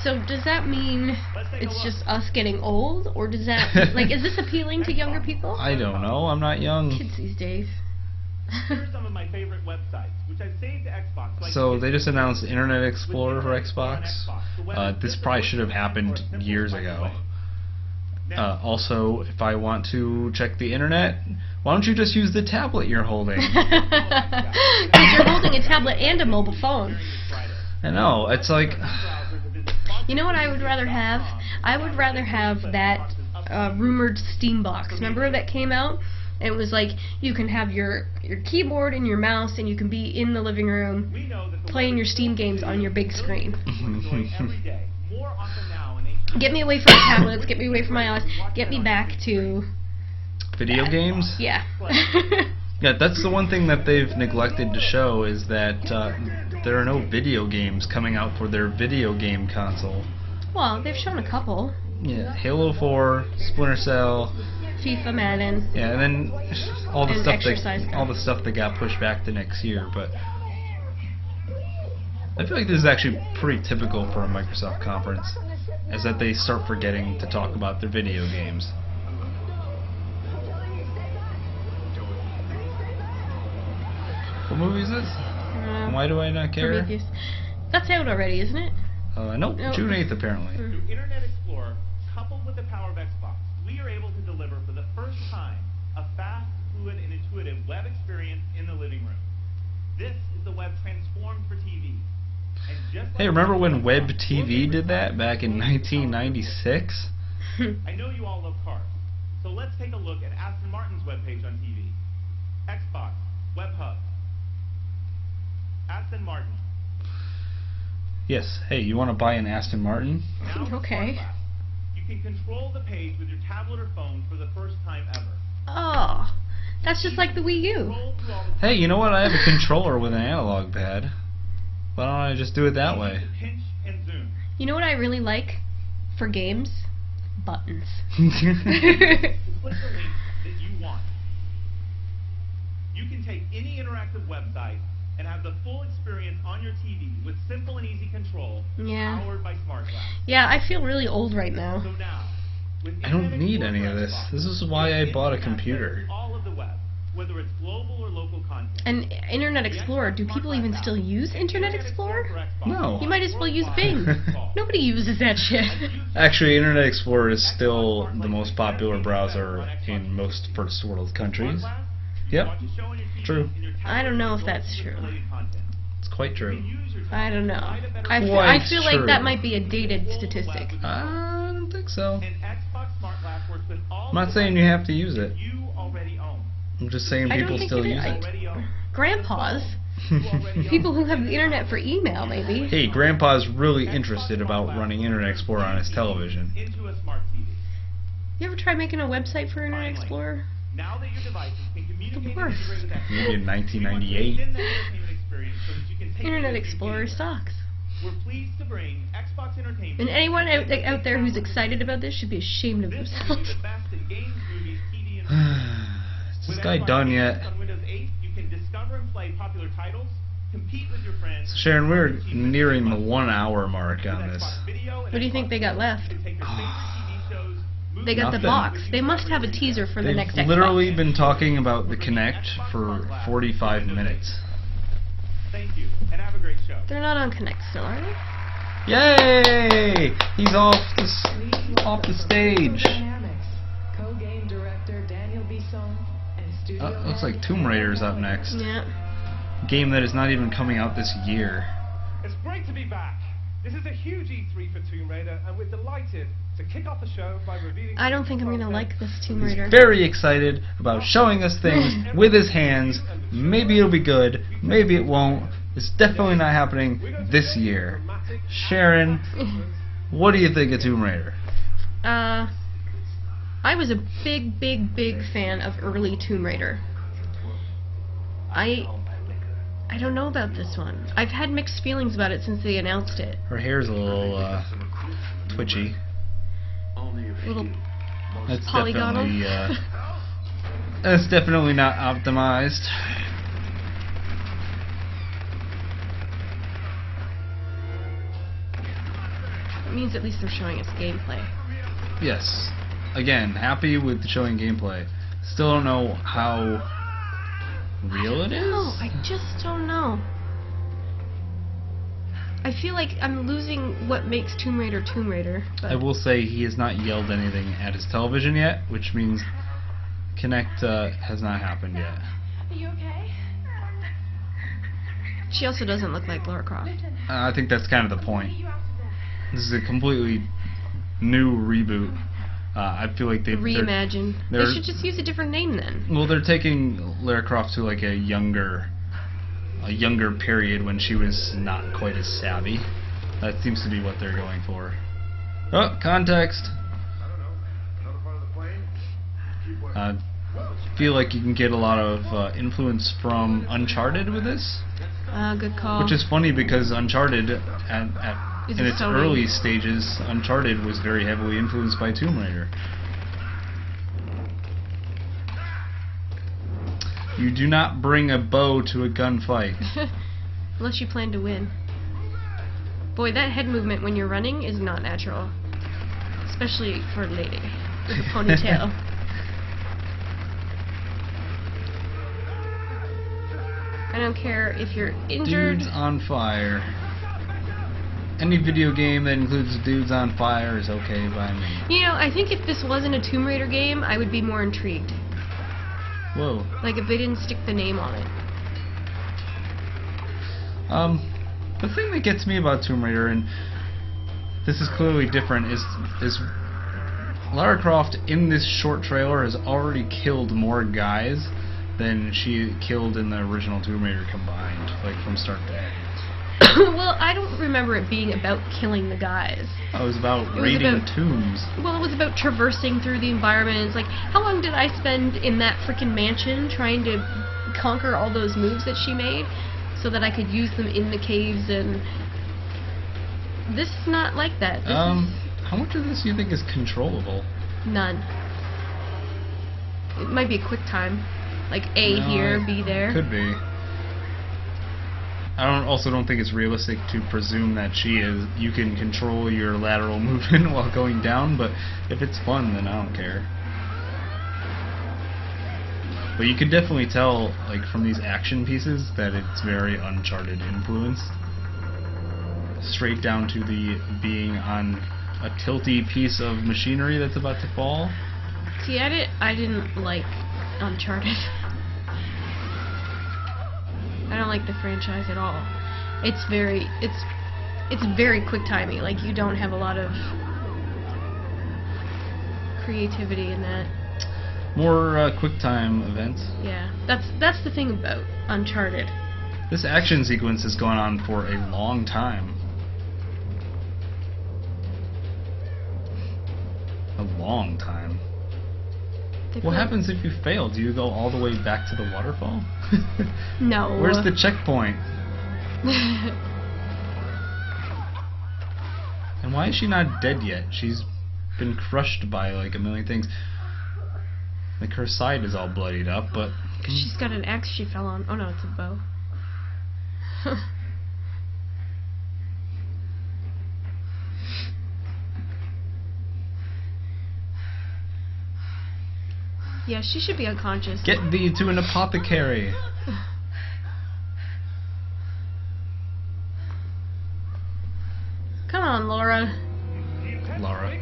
So does that mean it's just us getting old, or does that, like, is this appealing to younger people? I don't know. I'm not young. Kids these days. Here's some of my favorite websites, which I've saved to Xbox. So they just announced Internet Explorer for Xbox. This probably should have happened years ago. Also, if I want to check the internet, why don't you just use the tablet you're holding? Because you're holding a tablet and a mobile phone. I know. It's like... You know what I would rather have? I would rather have that rumored Steam box. Remember that came out? And it was like, you can have your keyboard and your mouse, and you can be in the living room playing your Steam games on your big screen. Get me away from my tablets, get me away from my iPads, get me back to... Video games? Yeah. Yeah, that's the one thing that they've neglected to show, is that there are no video games coming out for their video game console. Well, they've shown a couple. Yeah, Halo 4, Splinter Cell, FIFA, Madden. yeah, and then all the And stuff that got pushed back to next year. But I feel like this is actually pretty typical for a Microsoft conference, is that they start forgetting to talk about their video games. What movie is this? Why do I not care? Prometheus. That's out already, isn't it? Nope, No. June 8th apparently. Through Internet Explorer, coupled with the power of Xbox, we are able to deliver for the first time a fast, fluid, and intuitive web experience in the living room. This is the web transformed for TV. And just like Hey, remember when Web TV did that back in 1996? I know you all love cars, so let's take a look at Aston Martin's webpage on TV. Xbox, Web Hub. Aston Martin. Yes. Hey, you want to buy an Aston Martin? Now with Okay. Smart Glass, you can control the page with your tablet or phone for the first time ever. Oh, that's just like the Wii U. Scroll through all the Hey, you know what? I have a controller with an analog pad. Why don't I just do it that way? pinch and zoom. You know what I really like for games? Buttons. To click the link that you want. You can take any interactive website and have the full experience on your TV with simple and easy control, Yeah. powered by Smart Glass. Yeah, I feel really old right now. So now, with I don't Internet need Explorer any of for this. Xbox, This is why I you bought a can access computer. all of the web, whether it's global or local content. And Internet Explorer, do people even still use Internet Explorer? for Xbox. No. You might as well use Bing. Nobody uses that shit. Actually, Internet Explorer is still the most popular browser in most first world countries. Yep. True. I don't know if that's true. It's quite true. I don't know. I Quite feel like that true. might be a dated statistic. I don't think so. And Xbox Smart Glass works with all I'm not saying you have to use it. you already own. I'm just saying I don't people think still it use is. it. Already own. Grandpas. People who have the internet for email, maybe. Hey, Grandpa's really interested about running Internet Explorer on his television. Into a smart TV. You ever try making a website for Internet Explorer? Now that your devices can communicate and worst. integrate with Xbox, Maybe in we want to 1998. extend that entertainment experience so that you can take Internet it with you Explorer anywhere. sucks. We're pleased to bring Xbox Entertainment. And anyone out there who's excited about this should be ashamed of This will be themselves. the best in games, movies, TV, and movies. Is this With guy Xbox done Games yet? On Windows 8, you can discover and play popular titles, compete with your friends. So Sharon, we're nearing the 1 hour mark on this. What do you think they got left? They got the Nothing. box. They must have a teaser for the next They've Xbox. literally been talking about the Kinect for 45 minutes. Thank you, and have a great show. They're not on Kinect still, are they? Yay! He's off the stage. Co-game director Daniel Bisson and studio Looks like head Tomb Raider's up next. Yeah. Game that is not even coming out this year. It's great to be back. This is a huge E3 for Tomb Raider, and we're delighted to kick off the show by revealing... I don't think I'm gonna like this Tomb Raider. He's very excited about showing us things with his hands. Maybe it'll be good, maybe it won't. It's definitely not happening this year. Sharon, what do you think of Tomb Raider? I was a big fan of early Tomb Raider. I don't know about this one. I've had mixed feelings about it since they announced it. Her hair's a little twitchy. Little That's polygonal. definitely that's definitely not optimized. It means at least they're showing us gameplay. Yes. Again, happy with showing gameplay. Still don't know how real it is. No, I just don't know. I feel like I'm losing what makes Tomb Raider Tomb Raider. But I will say he has not yelled anything at his television yet, which means Kinect has not happened yet. Are you okay? she also doesn't look like Lara Croft. I think that's kind of the point. This is a completely new reboot. I feel like they're Reimagine. They they're- should just use a different name then. Well, they're taking Lara Croft to like a younger period when she was not quite as savvy. That seems to be what they're going for. Oh, context. Feel like you can get a lot of influence from Uncharted with this, Good call. which is funny because Uncharted, Is in a its Sony. early stages, Uncharted was very heavily influenced by Tomb Raider. You do not bring a bow to a gunfight. Unless you plan to win. Boy, that head movement when you're running is not natural. Especially for a lady with a ponytail. I don't care if you're injured. Dudes on fire. Any video game that includes dudes on fire is okay by me. You know, I think if this wasn't a Tomb Raider game, I would be more intrigued. Whoa. Like if they didn't stick the name on it. The thing that gets me about Tomb Raider, and this is clearly different, is Lara Croft in this short trailer has already killed more guys than she killed in the original Tomb Raider combined, like from start to end. Well, I don't remember it being about killing the guys. Oh, it was about It was raiding about- tombs. Well, it was about traversing through the environment. It's like, how long did I spend in that freaking mansion trying to conquer all those moves that she made so that I could use them in the caves? And this is not like that. This is How much of this do you think is controllable? none. It might be a quick time. Like A No, here, it B there. Could be. I also don't think it's realistic to presume that you can control your lateral movement while going down, but if it's fun, then I don't care. But you could definitely tell, like, from these action pieces that it's very Uncharted influence. Straight down to the being on a tilty piece of machinery that's about to fall. See, I didn't like Uncharted. I don't like the franchise at all. It's very quick timey. Like, you don't have a lot of creativity in that. More quick time events. Yeah, that's the thing about Uncharted. This action sequence has gone on for a long time. A long time. They What put- happens if you fail? Do you go all the way back to the waterfall? No. Where's the checkpoint? And why is she not dead yet? She's been crushed by like a million things. Like her side is all bloodied up, but She's got an axe she fell on. Oh no, it's a bow. Yeah, she should be unconscious. Get thee to an apothecary. Come on, Laura. Laura.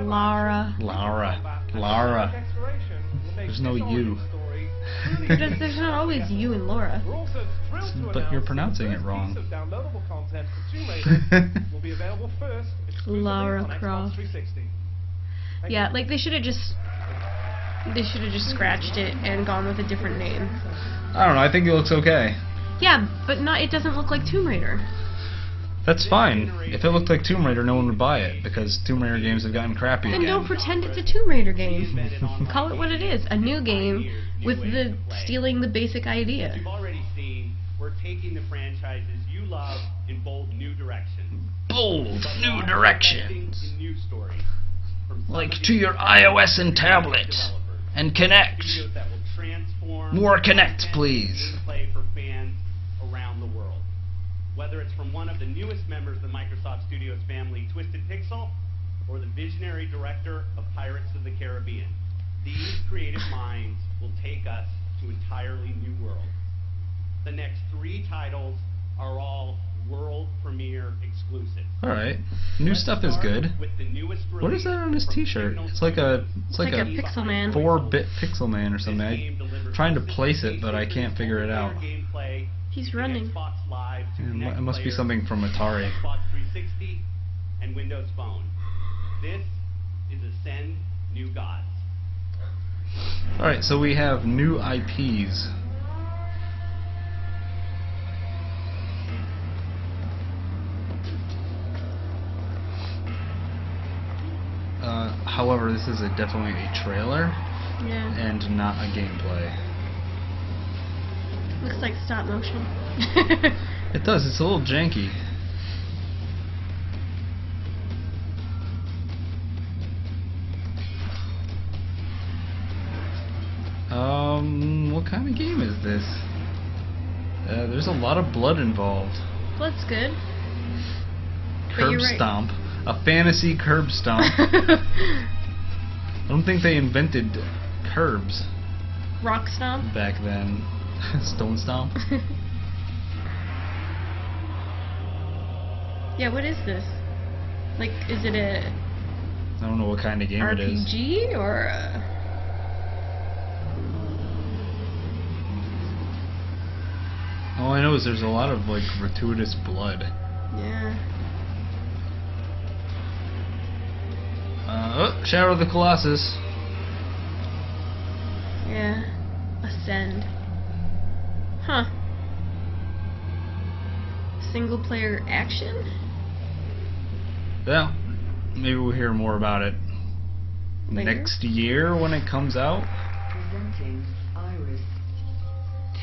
Lara. Lara. There's no you. There's not always you and Laura. But you're pronouncing it wrong. Lara Croft. Yeah, like they should have just scratched it and gone with a different name. I don't know, I think it looks okay. Yeah, but it doesn't look like Tomb Raider. That's fine. If it looked like Tomb Raider, no one would buy it, because Tomb Raider games have gotten crappy Then again. don't pretend it's a Tomb Raider game. Call it what it is, a new game with stealing the basic idea. You've already seen, we're taking the franchises you love in bold new directions. Bold new directions. In new stories. Like to your iOS and tablet. And Connect. Studios that will transform More Connect, content please. and gameplay for fans around the world. Whether it's from one of the newest members of the Microsoft Studios family, Twisted Pixel, or the visionary director of Pirates of the Caribbean, these creative minds will take us to entirely new worlds. The next 3 titles are all world premiere exclusives. Alright. New stuff is good. With the newest What is that on his t-shirt? It's like a Pixel Man. 4-bit Pixel Man or something. I'm trying to place it, but I can't figure it out. He's running. It must be something from Atari. Xbox 360 and Windows Phone. This is Ascend New Gods. Alright, so we have new IPs. However, this is definitely a trailer and not a gameplay. Looks like stop motion. It does, it's a little janky. What kind of game is this? There's a lot of blood involved. Blood's good. Curb Stomp. A fantasy curb stomp. I don't think they invented curbs. Rock Stomp? Back then. Stone Stomp? Yeah, what is this? Like, is it a I don't know what kind of game it is. RPG or a... All I know is there's a lot of like gratuitous blood. Yeah. Shadow of the Colossus. Yeah. Ascend. Huh. Single player action? Yeah. Maybe we'll hear more about it later? Next year when it comes out. Presenting Iris,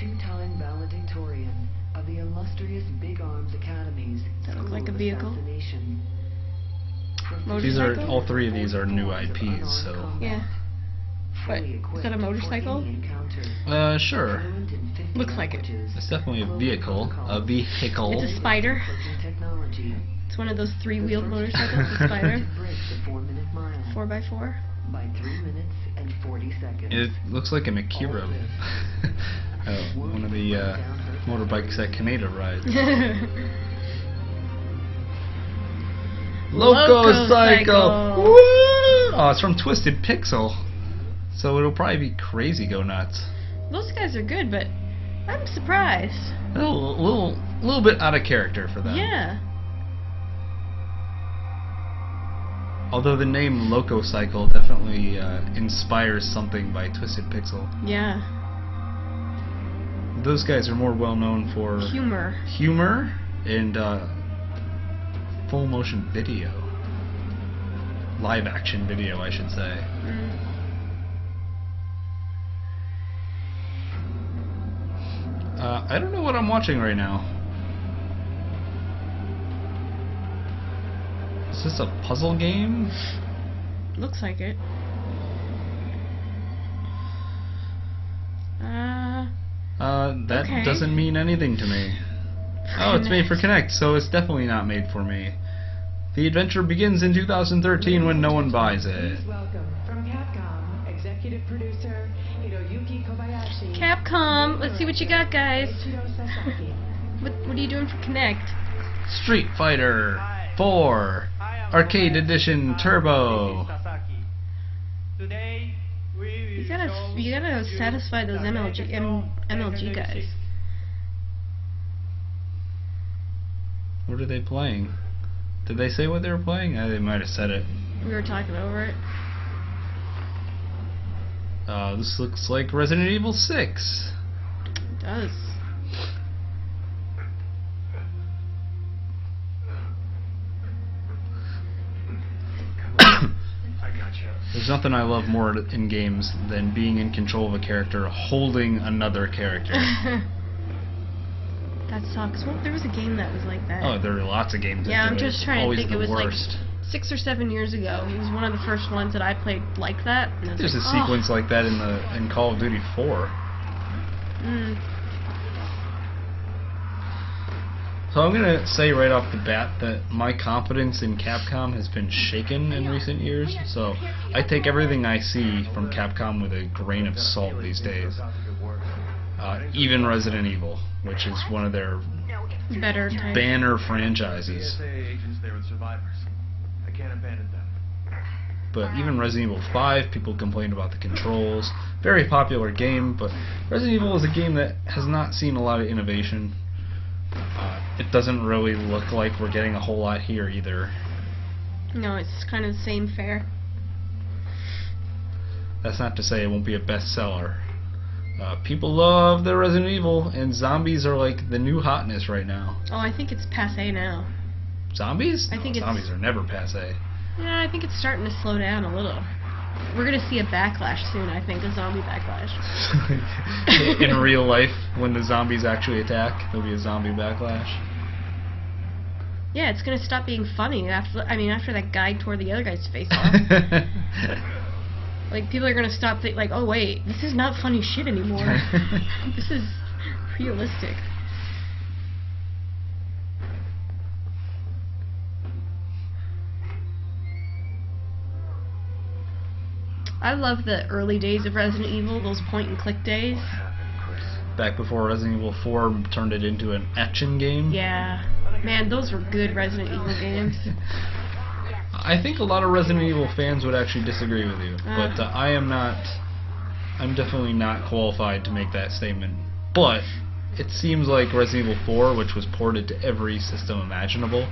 2-time valedictorian of the illustrious Big Arms Academy's That looks like a School of vehicle. Assassination. These are Motorcycle? all 3 of these are new IPs, so Yeah. But is that a motorcycle? sure. Looks like it. It's definitely a vehicle. A vehicle. It's a spider. It's one of those 3-wheeled motorcycles, a spider. 4x4. By 3 minutes and 40 seconds. It looks like an Akira. One of the motorbikes that Kaneda rides. Loco Cycle! Woo! Oh, it's from Twisted Pixel. So it'll probably be crazy go nuts. Those guys are good, but I'm surprised. A little bit out of character for them. Yeah. Although the name Loco Cycle definitely inspires something by Twisted Pixel. Yeah. Those guys are more well known for humor and full motion video. Live action video, I should say. I don't know what I'm watching right now. Is this a puzzle game? Looks like it. That okay. doesn't mean anything to me. Oh, it's made for Kinect, so it's definitely not made for me. The adventure begins in 2013 when no one buys it. Please welcome from Capcom, executive producer Hiroyuki Kobayashi. Capcom, let's see what you got, guys. Eiichiro Sasaki. What are you doing for Connect? Street Fighter 4 Arcade Edition Turbo. Today, You gotta satisfy those MLG guys. What are they playing? Did they say what they were playing? They might have said it. We were talking over it. This looks like Resident Evil 6. It does. There's nothing I love more in games than being in control of a character holding another character. That sucks. Well, there was a game that was like that. Oh, there are lots of games that Yeah, do I'm it. just trying to Always think. the It was worst. like 6 or 7 years ago. It was one of the first ones that I played like that. And it was There's like, a sequence like that in Call of Duty 4. So I'm gonna say right off the bat that my confidence in Capcom has been shaken in recent years. So I take everything I see from Capcom with a grain of salt these days. Even Resident Evil, which is one of their better type. banner franchises. agents there with survivors. I can't abandon them. But even Resident Evil 5, people complained about the controls. Very popular game, but Resident Evil is a game that has not seen a lot of innovation. It doesn't really look like we're getting a whole lot here either. No, it's kind of the same fare. That's not to say it won't be a bestseller. People love the Resident Evil, and zombies are like the new hotness right now. Oh, I think it's passé now. Zombies? I think it's- zombies are never passé. Yeah, I think it's starting to slow down a little. We're gonna see a backlash soon, I think, a zombie backlash. In real life, when the zombies actually attack, there'll be a zombie backlash. Yeah, it's gonna stop being funny after that guy tore the other guy's face off. Like, people are gonna stop like, oh wait, this is not funny shit anymore. This is realistic. I love the early days of Resident Evil, those point-and-click days. Back before Resident Evil 4 turned it into an action game. Yeah. Man, those were good Resident Evil games. I think a lot of Resident Evil fans would actually disagree with you, but I'm definitely not qualified to make that statement. But it seems like Resident Evil 4, which was ported to every system imaginable,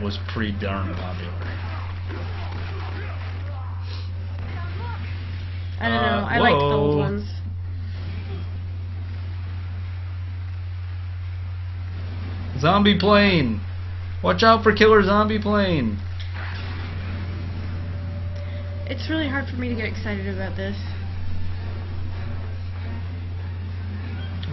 was pretty darn popular. I don't know. I like the old ones. Zombie plane! Watch out for killer zombie plane! It's really hard for me to get excited about this.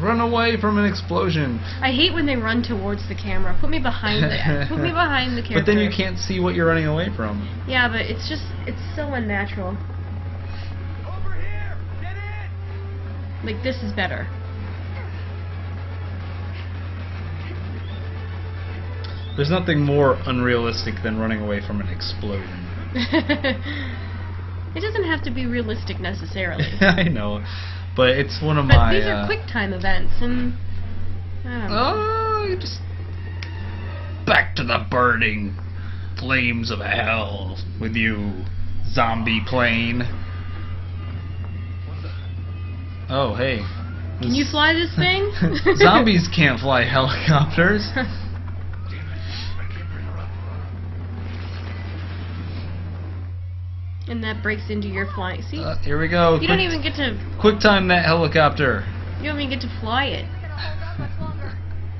Run away from an explosion! I hate when they run towards the camera. Put me behind the character. But then you can't see what you're running away from. Yeah, but it's so unnatural. Over here! Get in! Like, this is better. There's nothing more unrealistic than running away from an explosion. It doesn't have to be realistic necessarily. I know, but it's one of But my... these are quick time events, and I don't know. Oh, just back to the burning flames of hell with you, zombie plane. Oh, hey. Can you fly this thing? Zombies can't fly helicopters. And that breaks into your flying. See? Here we go. You don't even get to... Quick time that helicopter. You don't even get to fly it.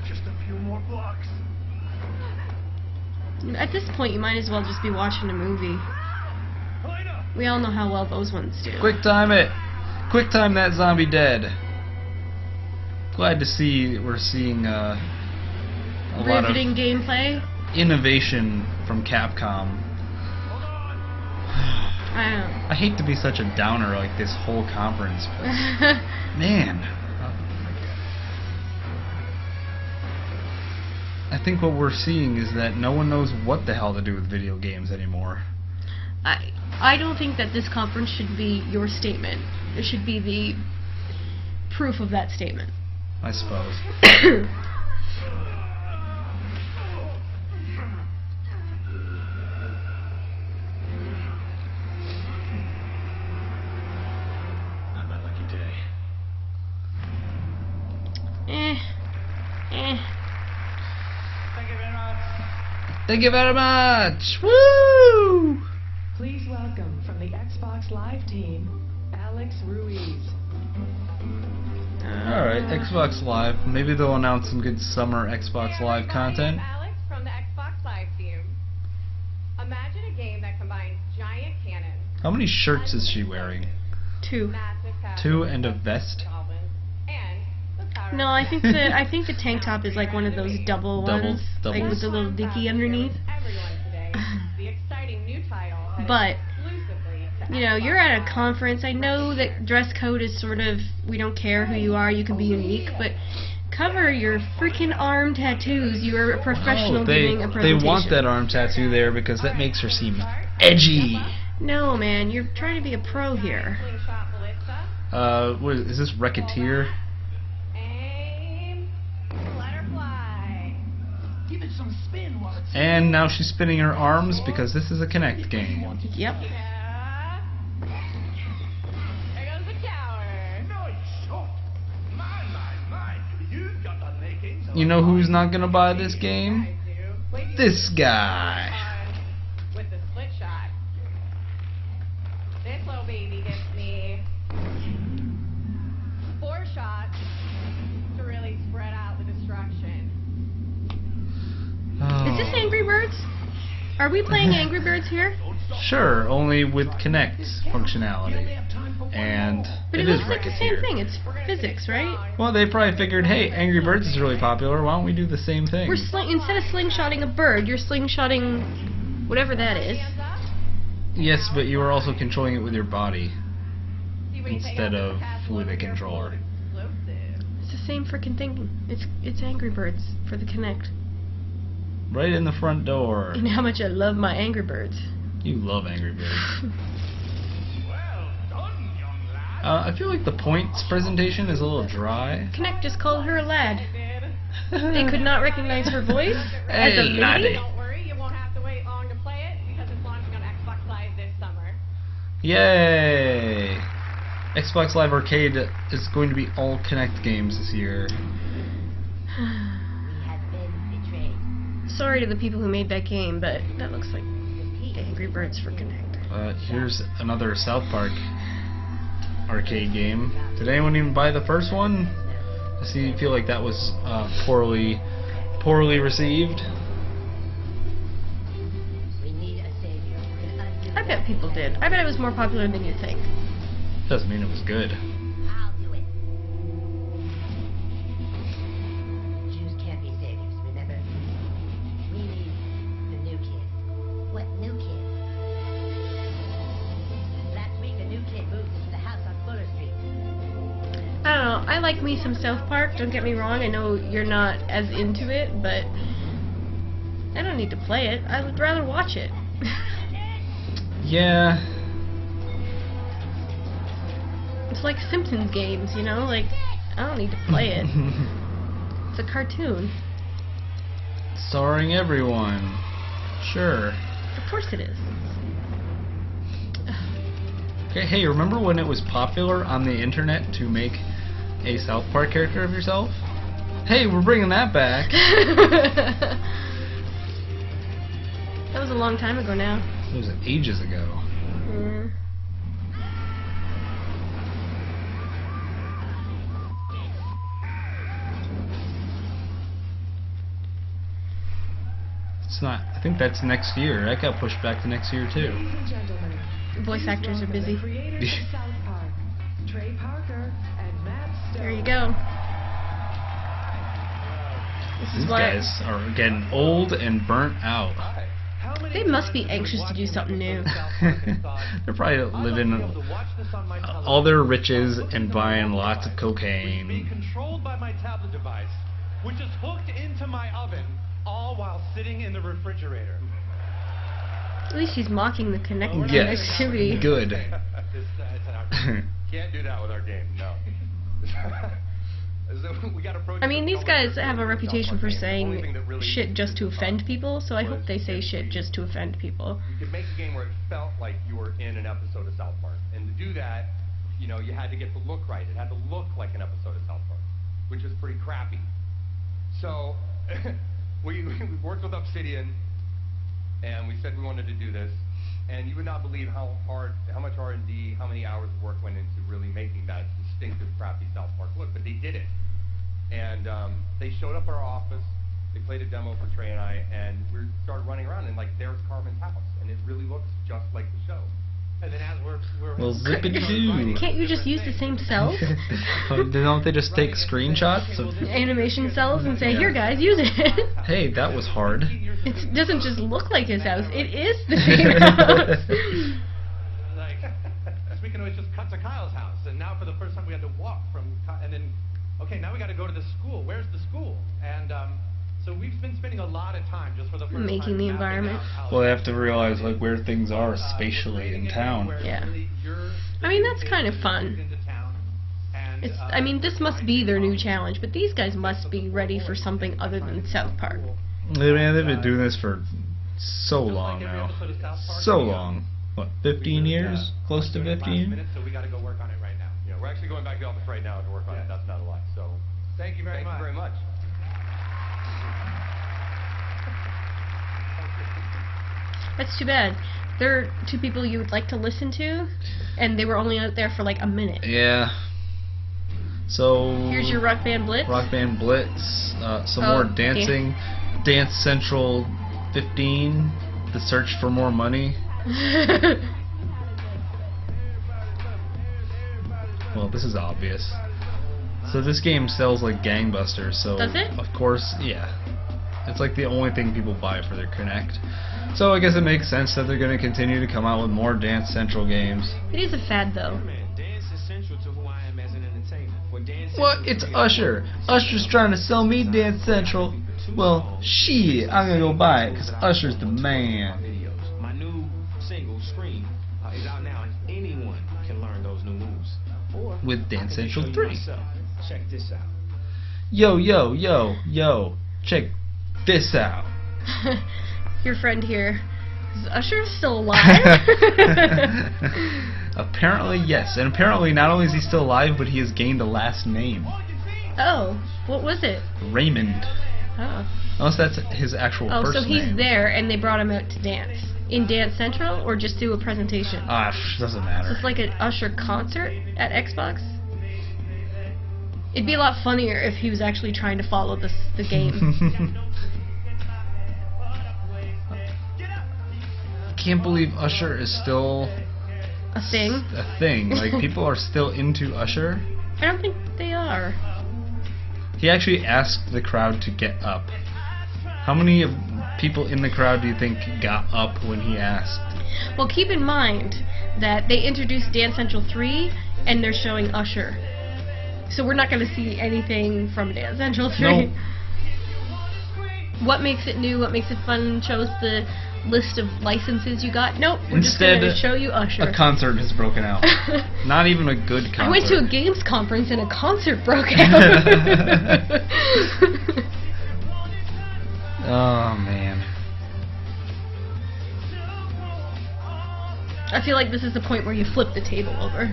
Just a few more blocks. At this point, you might as well just be watching a movie. We all know how well those ones do. Quick time it. Quick time that zombie dead. Glad to see we're seeing a lot of Riveting gameplay. innovation from Capcom. I don't know. I hate to be such a downer like this whole conference, but man. I think what we're seeing is that no one knows what the hell to do with video games anymore. I don't think that this conference should be your statement. It should be the proof of that statement. I suppose. Not my lucky day. Thank you very much. Thank you very much. Woo! Please welcome from the Xbox Live team, Alex Ruiz. Alright, Xbox Live. Maybe they'll announce some good summer Xbox Live content. Alex from the Xbox Live team. Imagine a game that combines giant cannons, How many shirts is she wearing? 2. massive castles, 2 and a vest? goblins, and the power No, of I think the tank top is like one of those double ones, like with the little dicky underneath. everyone today. The exciting new title that is But exclusively to you know, Xbox you're at a Live. conference. I know that dress code is sort of, we don't care who you are, you can be unique, but cover your freaking arm tattoos. You are a professional giving a they presentation. want that arm tattoo there because that makes her seem edgy. No, man, you're trying to be a pro here. Slingshot ballista, What is this, Racketeer? aim, let her fly. Give it some spin while it's And now she's spinning her arms because this is a Kinect game. Yep. Yeah. There goes the tower. Nice shot. My. You've got the makings. You know who's not gonna buy this game? I do. Wait, This guy. with the split shot. This little baby gets me 4 shots to really spread out the destruction. Is this Angry Birds? Are we playing Angry Birds here? Sure, only with Kinect functionality. And But it is looks like the same Racketeer. thing. It's physics, right? Well, they probably figured, hey, Angry Birds is really popular. Why don't we do the same thing? We're instead of slingshotting a bird, you're slingshotting whatever that is. Hands up. Yes, but you are also controlling it with your body See what you take instead out of the castle with over a here controller. full of explosives. It's the same freaking thing. It's Angry Birds for the Kinect. Right in the front door. You know how much I love my Angry Birds. You love Angry Birds. Well done, young lad. I feel like the points presentation is a little dry. Kinect just called her a lad. Did. They could not recognize her voice as a Hey, lady. laddie. Don't worry, you won't have to wait long to play it because it's launching on Xbox Live this summer. Yay! Xbox Live Arcade is going to be all Kinect games this year. We have been betrayed. Sorry to the people who made that game, but that looks like Angry Birds for Kinect. Here's another South Park arcade game. Did anyone even buy the first one? I feel like that was poorly received. We need a savior who can undo I bet people did. I bet it was more popular than you think. Doesn't mean it was good. I'll do it. Jews can't be saviors, remember? We need the new kids. What new kids? Last week, a new kid moved into the house on Fuller Street. I don't know. I like me some South Park. Don't get me wrong. I know you're not as into it, but I don't need to play it. I would rather watch it. Yeah. It's like Simpsons games, you know? Like, I don't need to play it. It's a cartoon. Starring everyone. Sure. Of course it is. Okay, hey, remember when it was popular on the internet to make a South Park character of yourself? Hey, we're bringing that back. That was a long time ago now. It was ages ago. Mm. It's not. I think that's next year. That got pushed back to next year too. Ladies and gentlemen, Voice please actors are welcome busy. the creators of South Park, Trey Parker and Matt Stone. There you go. This These is why guys are getting old and burnt out. they must be anxious to do something new. They're probably living all their riches and buying lots of Be cocaine. controlled by my tablet device, which is hooked into my oven, all while sitting in the refrigerator. At least he's mocking the Yes, connectivity. good. Can't do that with our game, no. We got I mean, these guys have a reputation for saying shit just to offend people, so I hope they say shit just to offend people. You could make a game where it felt like you were in an episode of South Park. And to do that, you know, you had to get the look right. It had to look like an episode of South Park, which was pretty crappy. So we worked with Obsidian, and we said we wanted to do this. And you would not believe how much R&D, how many hours of work went into really making that distinctive, crappy South Park look. But they did it. And they showed up at our office. They played a demo for Trey and I, and we started running around, and like there's Carmen's house, and it really looks just like the show. And then as we're well, zip-a-doo. Can't you just use the same cells? Don't they just take screenshots of animation cells and say, here guys, use it? Hey, that was hard. It doesn't just look like his house, it is the same house. Like, speaking of which, just cut to Kyle's house, and now for the first time we had to walk from, and then, okay, now we got to go to the school. Where's the school? And so we've been spending a lot of time just for the first time making the environment. Well, they have to realize like where things are spatially in town. Yeah. I mean, that's kind of fun. It's, I mean, this must be their new challenge, but these guys must be ready for something other than South Park. Man, they've been doing this for so long now. So long. What, 15 years? Close to 15? So we got to go work on it right now. Yeah, we're actually going back to the office right now to work on it. That's not a lie. So thank you very much. That's too bad. There are two people you would like to listen to, and they were only out there for like a minute. Yeah. So here's your Rock Band Blitz. Rock Band Blitz. Some more dancing. Yeah. Dance Central 15. The search for more money. Well, this is obvious. So this game sells like gangbusters. So does it? Of course, yeah. It's like the only thing people buy for their Connect. So I guess it makes sense that they're going to continue to come out with more Dance Central games. It is a fad, though. What? It's Usher. Usher's trying to sell me Dance Central. Well, shit, I'm going to go buy it because Usher's the man. My new single, Scream, is out now, and anyone can learn those new moves. Or with Dance Central 3. Check this out. Yo, yo, yo, yo. Check this out. Your friend here. Is Usher still alive? Apparently, yes. And apparently, not only is he still alive, but he has gained a last name. Oh, what was it? Raymond. Oh. Unless that's his actual first name. Oh, so he's there, and they brought him out to dance. In Dance Central, or just do a presentation? Doesn't matter. It's like an Usher concert at Xbox? It'd be a lot funnier if he was actually trying to follow the game. Can't believe Usher is still a thing. A thing. Like, people are still into Usher. I don't think they are. He actually asked the crowd to get up. How many people in the crowd do you think got up when he asked? Well, keep in mind that they introduced Dance Central 3 and they're showing Usher. So we're not going to see anything from Dance Central 3. Nope. What makes it new? What makes it fun? Shows the list of licenses you got? Nope. We're Instead, just going to show you Usher. A concert has broken out. Not even a good concert. I went to a games conference and a concert broke out. Oh, man. I feel like this is the point where you flip the table over.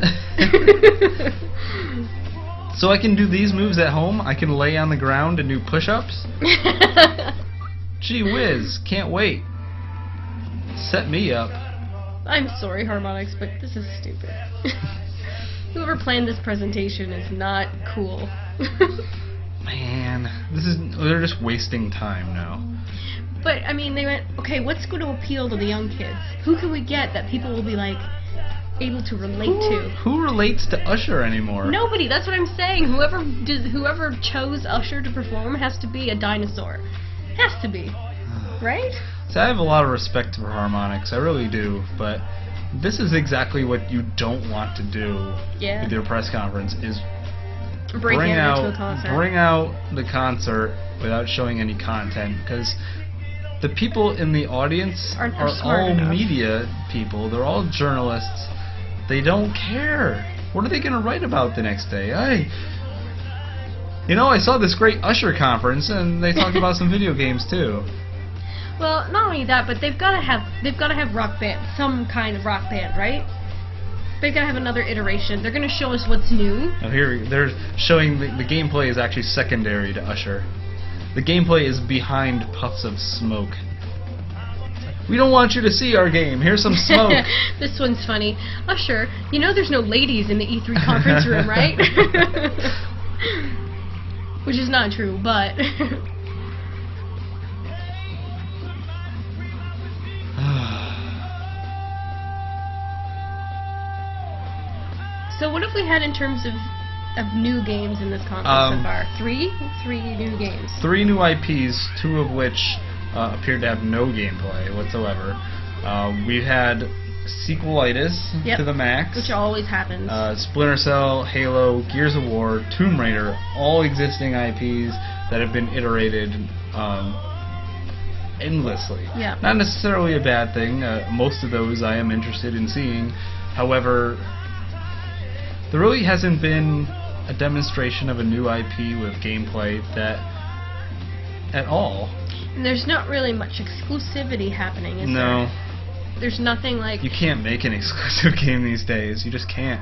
So I can do these moves at home? I can lay on the ground and do push-ups? Gee whiz, can't wait. Set me up. I'm sorry, Harmonix, but this is stupid. Whoever planned this presentation is not cool. Man, they're just wasting time now. But, I mean, they went, okay, what's going to appeal to the young kids? Who can we get that people will be, like, able to relate to? Who relates to Usher anymore? Nobody, that's what I'm saying. Whoever chose Usher to perform has to be a dinosaur. Has to be. Right? So I have a lot of respect for Harmonix, I really do, but this is exactly what you don't want to do with your press conference, is bring out the concert without showing any content, because the people in the audience Are are smart all enough. media people. They're all journalists. They don't care. What are they going to write about the next day? I saw this great Usher conference, and they talked about some video games too. Well, not only that, but they've got to have rock band, some kind of rock band, right? They've got to have another iteration. They're going to show us what's new. Now here they're showing the gameplay is actually secondary to Usher. The gameplay is behind puffs of smoke. We don't want you to see our game. Here's some smoke. This one's funny. Usher, there's no ladies in the E3 conference room, right? Which is not true, but... So what have we had in terms of new games in this conference so far? Three new games. 3 new IPs, 2 of which appeared to have no gameplay whatsoever. We've had sequelitis to the max, which always happens. Splinter Cell, Halo, Gears of War, Tomb Raider, all existing IPs that have been iterated endlessly. Yeah. Not necessarily a bad thing. Most of those I am interested in seeing. However, there really hasn't been a demonstration of a new IP with gameplay at all. And there's not really much exclusivity happening, is there? There's nothing like... You can't make an exclusive game these days. You just can't.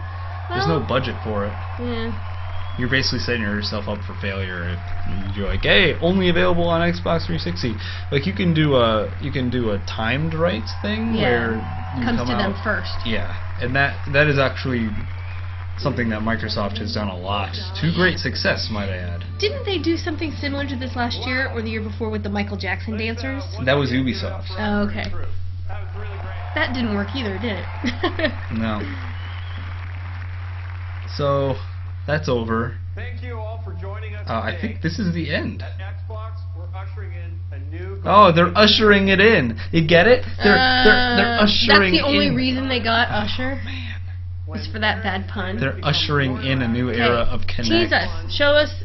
There's no budget for it. Yeah. You're basically setting yourself up for failure if you're like, hey, only available on Xbox 360. Like you can do a timed rights thing where you comes come to out, them first. Yeah, and that is actually something that Microsoft has done a lot to great success, might I add. Didn't they do something similar to this last year or the year before with the Michael Jackson dancers? That was Ubisoft. Oh, okay. That didn't work either, did it? No. So that's over. Thank you all for joining us I think this is the end. At Xbox, we're ushering in a new... Oh, they're ushering it in. You get it? They're ushering in. That's the only reason they got Usher. Was for that bad pun. They're ushering in a new era of Kinect. Tease us. Show us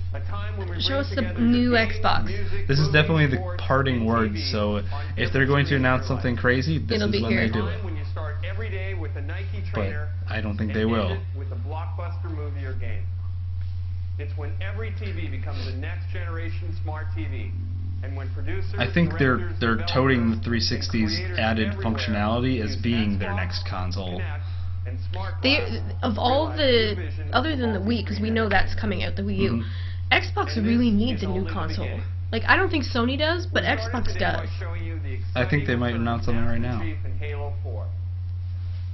the new Xbox. This is definitely the parting words, so if they're going to announce something crazy, this is when they do it. But I don't think they will. With a blockbuster movie or game. It's when every TV becomes a next generation smart TV. And when producers, I think they're touting the 360's added functionality as being their next console. Of all the, other than the Wii, because we know that's coming out, the Wii U, Xbox really needs a new console. Like, I don't think Sony does, but Xbox does. I think they might announce something right now.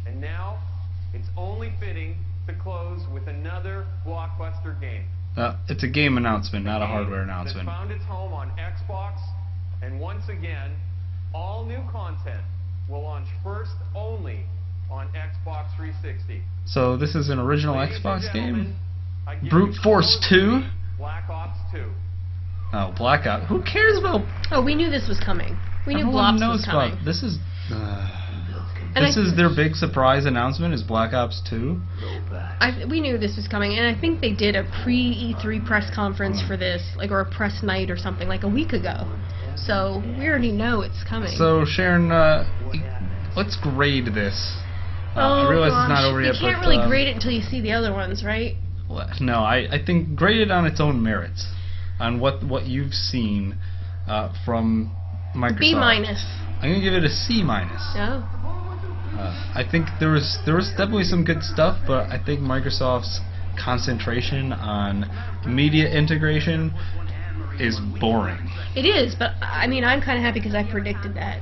And now, it's only fitting to close with another blockbuster game. It's a game announcement, not a hardware announcement. Found its home on Xbox, and once again, all new content will launch first only on Xbox 360. So this is an original Xbox game? Brute Force 2? Black Ops 2. Oh, Black Ops. Who cares about... Oh, we knew this was coming. We knew Blops was coming. This is... this is their big surprise announcement, is Black Ops 2? We knew this was coming, and I think they did a pre-E3 press conference for this, like, or a press night or something, like a week ago. So, we already know it's coming. So, Sharon, let's grade this. I realize it's not over yet, but... You can't really grade it until you see the other ones, right? No, I think grade it on its own merits. On what you've seen from Microsoft. B-. I'm going to give it a C-. Oh. I think there was definitely some good stuff, but I think Microsoft's concentration on media integration is boring. It is, but I mean, I'm kind of happy because I predicted that.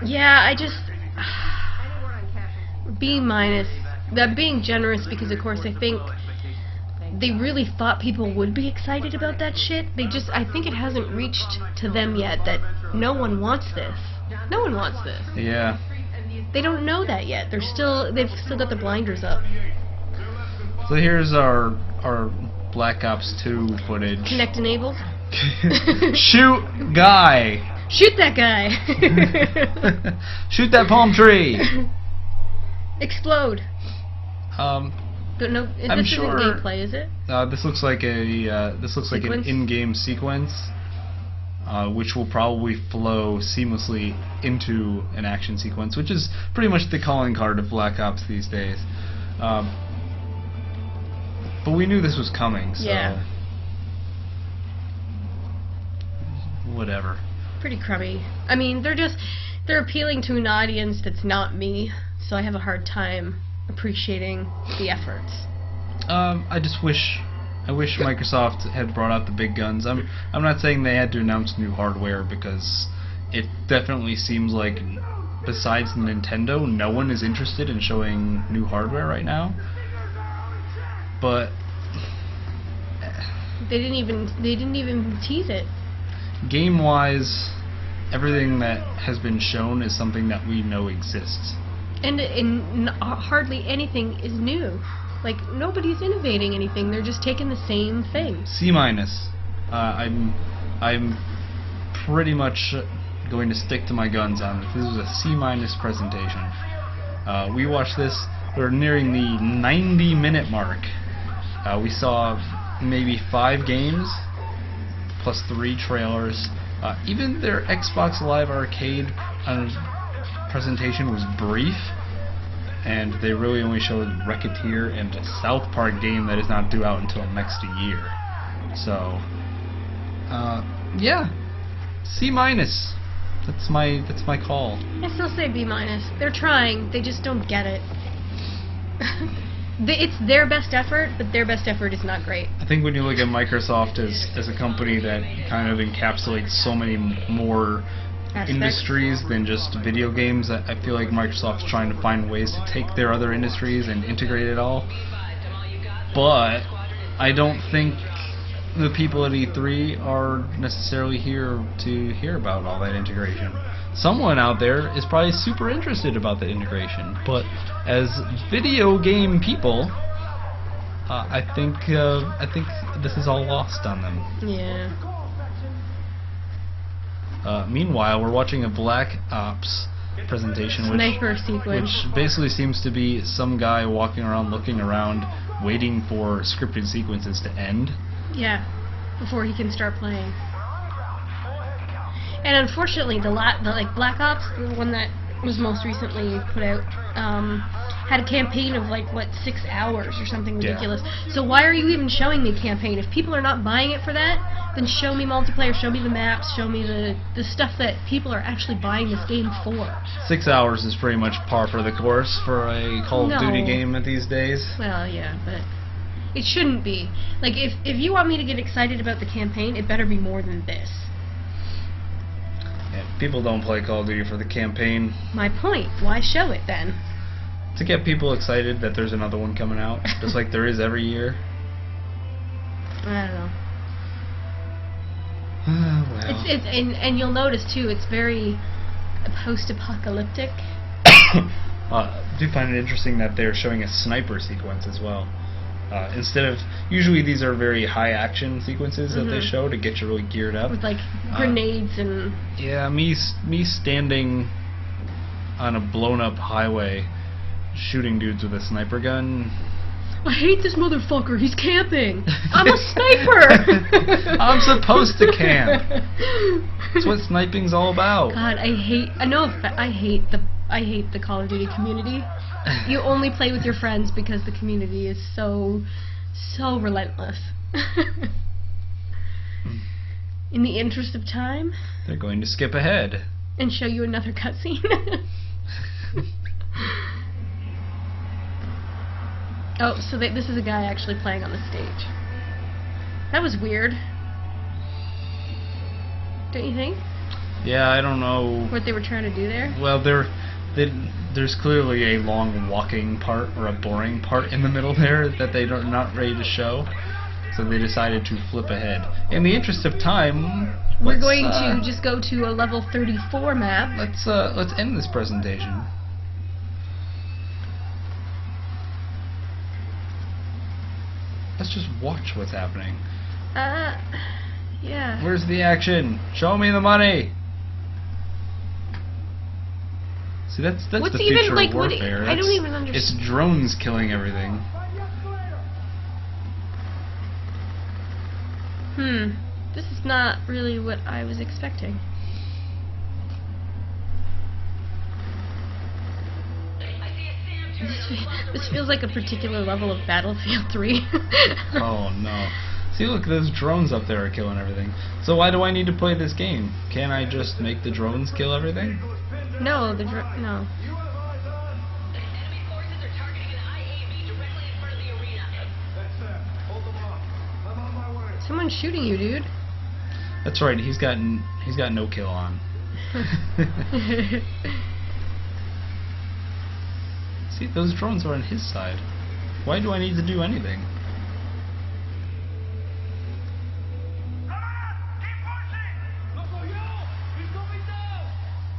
Yeah, I just... B-. That being generous because, of course, I think they really thought people would be excited about that shit. I think it hasn't reached to them yet that no one wants this. No one wants this. Yeah. They don't know that yet. They've still got the blinders up. So here's our Black Ops 2 footage. Kinect enabled. Shoot guy. Shoot that guy. Shoot that palm tree. Explode. But no, I'm this sure. isn't gameplay, is it? This looks like like an in-game sequence, which will probably flow seamlessly into an action sequence, which is pretty much the calling card of Black Ops these days. But we knew this was coming, so yeah. Whatever. Pretty crummy. I mean, they're appealing to an audience that's not me, so I have a hard time appreciating the efforts. I wish Microsoft had brought out the big guns. I'm not saying they had to announce new hardware, because it definitely seems like besides Nintendo, no one is interested in showing new hardware right now. But they didn't even tease it. Game-wise, everything that has been shown is something that we know exists. And hardly anything is new. Like, nobody's innovating anything. They're just taking the same thing. C-. I'm pretty much going to stick to my guns on this. This was a C- presentation. We watched this. We're nearing the 90-minute mark. We saw maybe 5 games, plus 3 trailers. Even their Xbox Live Arcade presentation was brief, and they really only showed Racketeer and a South Park game that is not due out until next year. So, yeah, C-. That's my call. I still say B-. They're trying. They just don't get it. It's their best effort, but their best effort is not great. I think when you look at Microsoft as a company that kind of encapsulates so many more industries than just video games, I feel like Microsoft's trying to find ways to take their other industries and integrate it all. But I don't think the people at E3 are necessarily here to hear about all that integration. Someone out there is probably super interested about the integration, but as video game people, I think this is all lost on them. Yeah. Meanwhile, we're watching a Black Ops presentation, which basically seems to be some guy walking around, looking around, waiting for scripted sequences to end. Yeah, before he can start playing. And unfortunately, the Black Ops, the one that was most recently put out, had a campaign of 6 hours or something ridiculous. Yeah. So why are you even showing me campaign? If people are not buying it for that, then show me multiplayer, show me the maps, show me the stuff that people are actually buying this game for. 6 hours is pretty much par for the course for a Call of Duty game these days. Well, yeah, but it shouldn't be. Like, if you want me to get excited about the campaign, it better be more than this. Yeah, people don't play Call of Duty for the campaign. My point. Why show it then? To get people excited that there's another one coming out, just like there is every year. I don't know. Well. And you'll notice too, it's very post-apocalyptic. I do find it interesting that they're showing a sniper sequence as well. Instead of, usually these are very high action sequences that they show to get you really geared up. With grenades and... Yeah, me standing on a blown up highway shooting dudes with a sniper gun. I hate this motherfucker, he's camping! I'm a sniper! I'm supposed to camp! That's what sniping's all about. God, I hate the Call of Duty community. You only play with your friends because the community is so relentless. In the interest of time, they're going to skip ahead and show you another cutscene. Oh, so this is a guy actually playing on the stage. That was weird. Don't you think? Yeah, I don't know what they were trying to do there. Well, there's clearly a long walking part or a boring part in the middle there that they're not ready to show, so they decided to flip ahead. In the interest of time, we're going to just go to a level 34 map. Let's end this presentation. Let's just watch what's happening. Yeah. Where's the action? Show me the money. See, that's the future of warfare. I don't even understand. It's drones killing everything. This is not really what I was expecting. This feels like a particular level of Battlefield 3. Oh no. See, look, those drones up there are killing everything. So why do I need to play this game? Can't I just make the drones kill everything? No, no. Someone's shooting you, dude. That's right. He's got no kill on. See, those drones are on his side. Why do I need to do anything?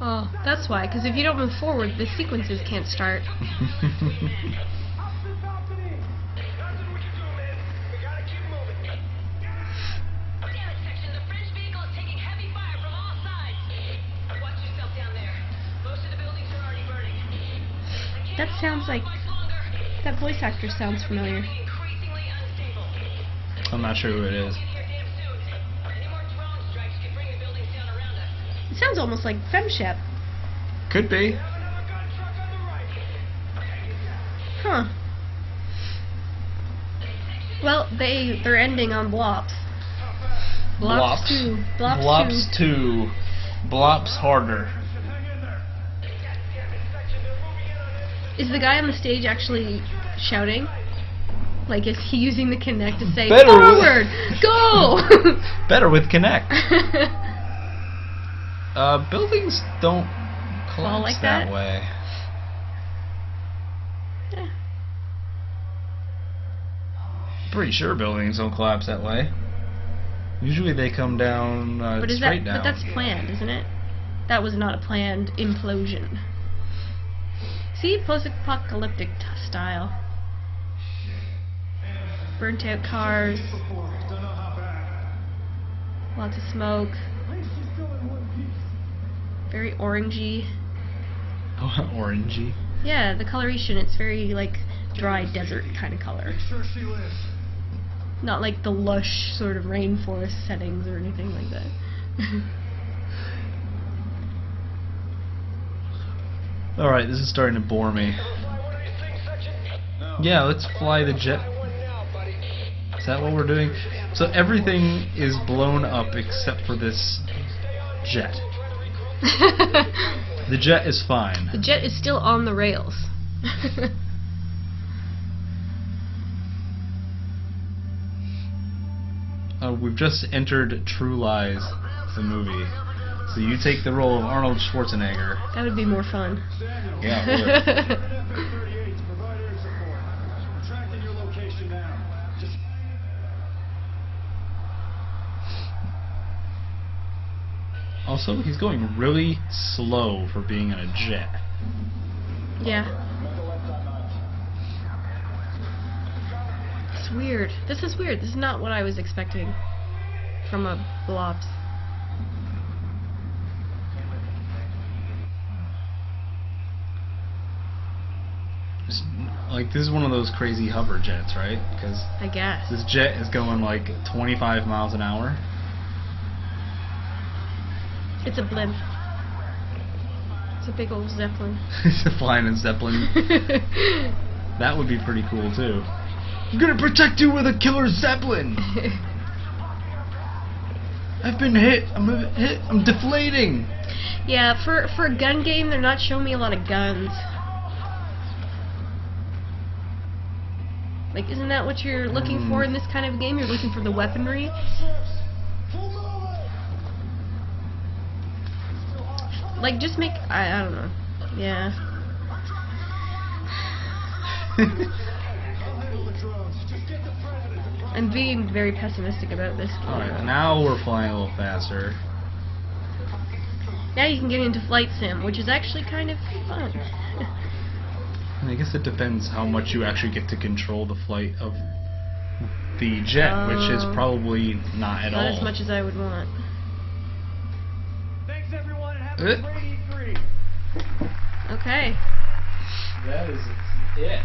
Oh, that's why. Because if you don't move forward, the sequences can't start. That sounds like... That voice actor sounds familiar. I'm not sure who it is. It sounds almost like Femshep. Could be. Huh. Well, they're ending on Blops. Blops 2. Blops 2. Blops harder. Is the guy on the stage actually shouting? Like, is he using the Kinect to say, Better forward, go! Better with Kinect. Buildings don't collapse like that that? way. Yeah. Pretty sure buildings don't collapse that way. Usually they come down straight down. But that's planned, isn't it? That was not a planned implosion. See, post-apocalyptic style. Burnt out cars. Lots of smoke. Very orangey. Orangey? Yeah, the coloration, it's very, like, dry desert kind of color. Not like the lush sort of rainforest settings or anything like that. Alright, this is starting to bore me. Yeah, let's fly the jet. Is that what we're doing? So everything is blown up except for this jet. The jet is fine. The jet is still on the rails. We've just entered True Lies, the movie. So you take the role of Arnold Schwarzenegger. That would be more fun. Yeah, it would. Also, he's going really slow for being in a jet. Yeah. It's weird. This is weird. This is not what I was expecting from a Blops. Like, this is one of those crazy hover jets, right? Because I guess this jet is going like 25 miles an hour. It's a blimp. It's a big old Zeppelin. It's a flying in Zeppelin. That would be pretty cool too. I'm gonna protect you with a killer Zeppelin. I've been hit. I'm deflating. Yeah, for a gun game, they're not showing me a lot of guns. Like, isn't that what you're looking for in this kind of game? You're looking for the weaponry? Like, just make... I don't know. Yeah. I'm being very pessimistic about this. Alright, now we're flying a little faster. Now you can get into flight sim, which is actually kind of fun. I guess it depends how much you actually get to control the flight of the jet, which is probably not at all. Not as much as I would want. Thanks everyone, and have a great E3. Okay. That is it.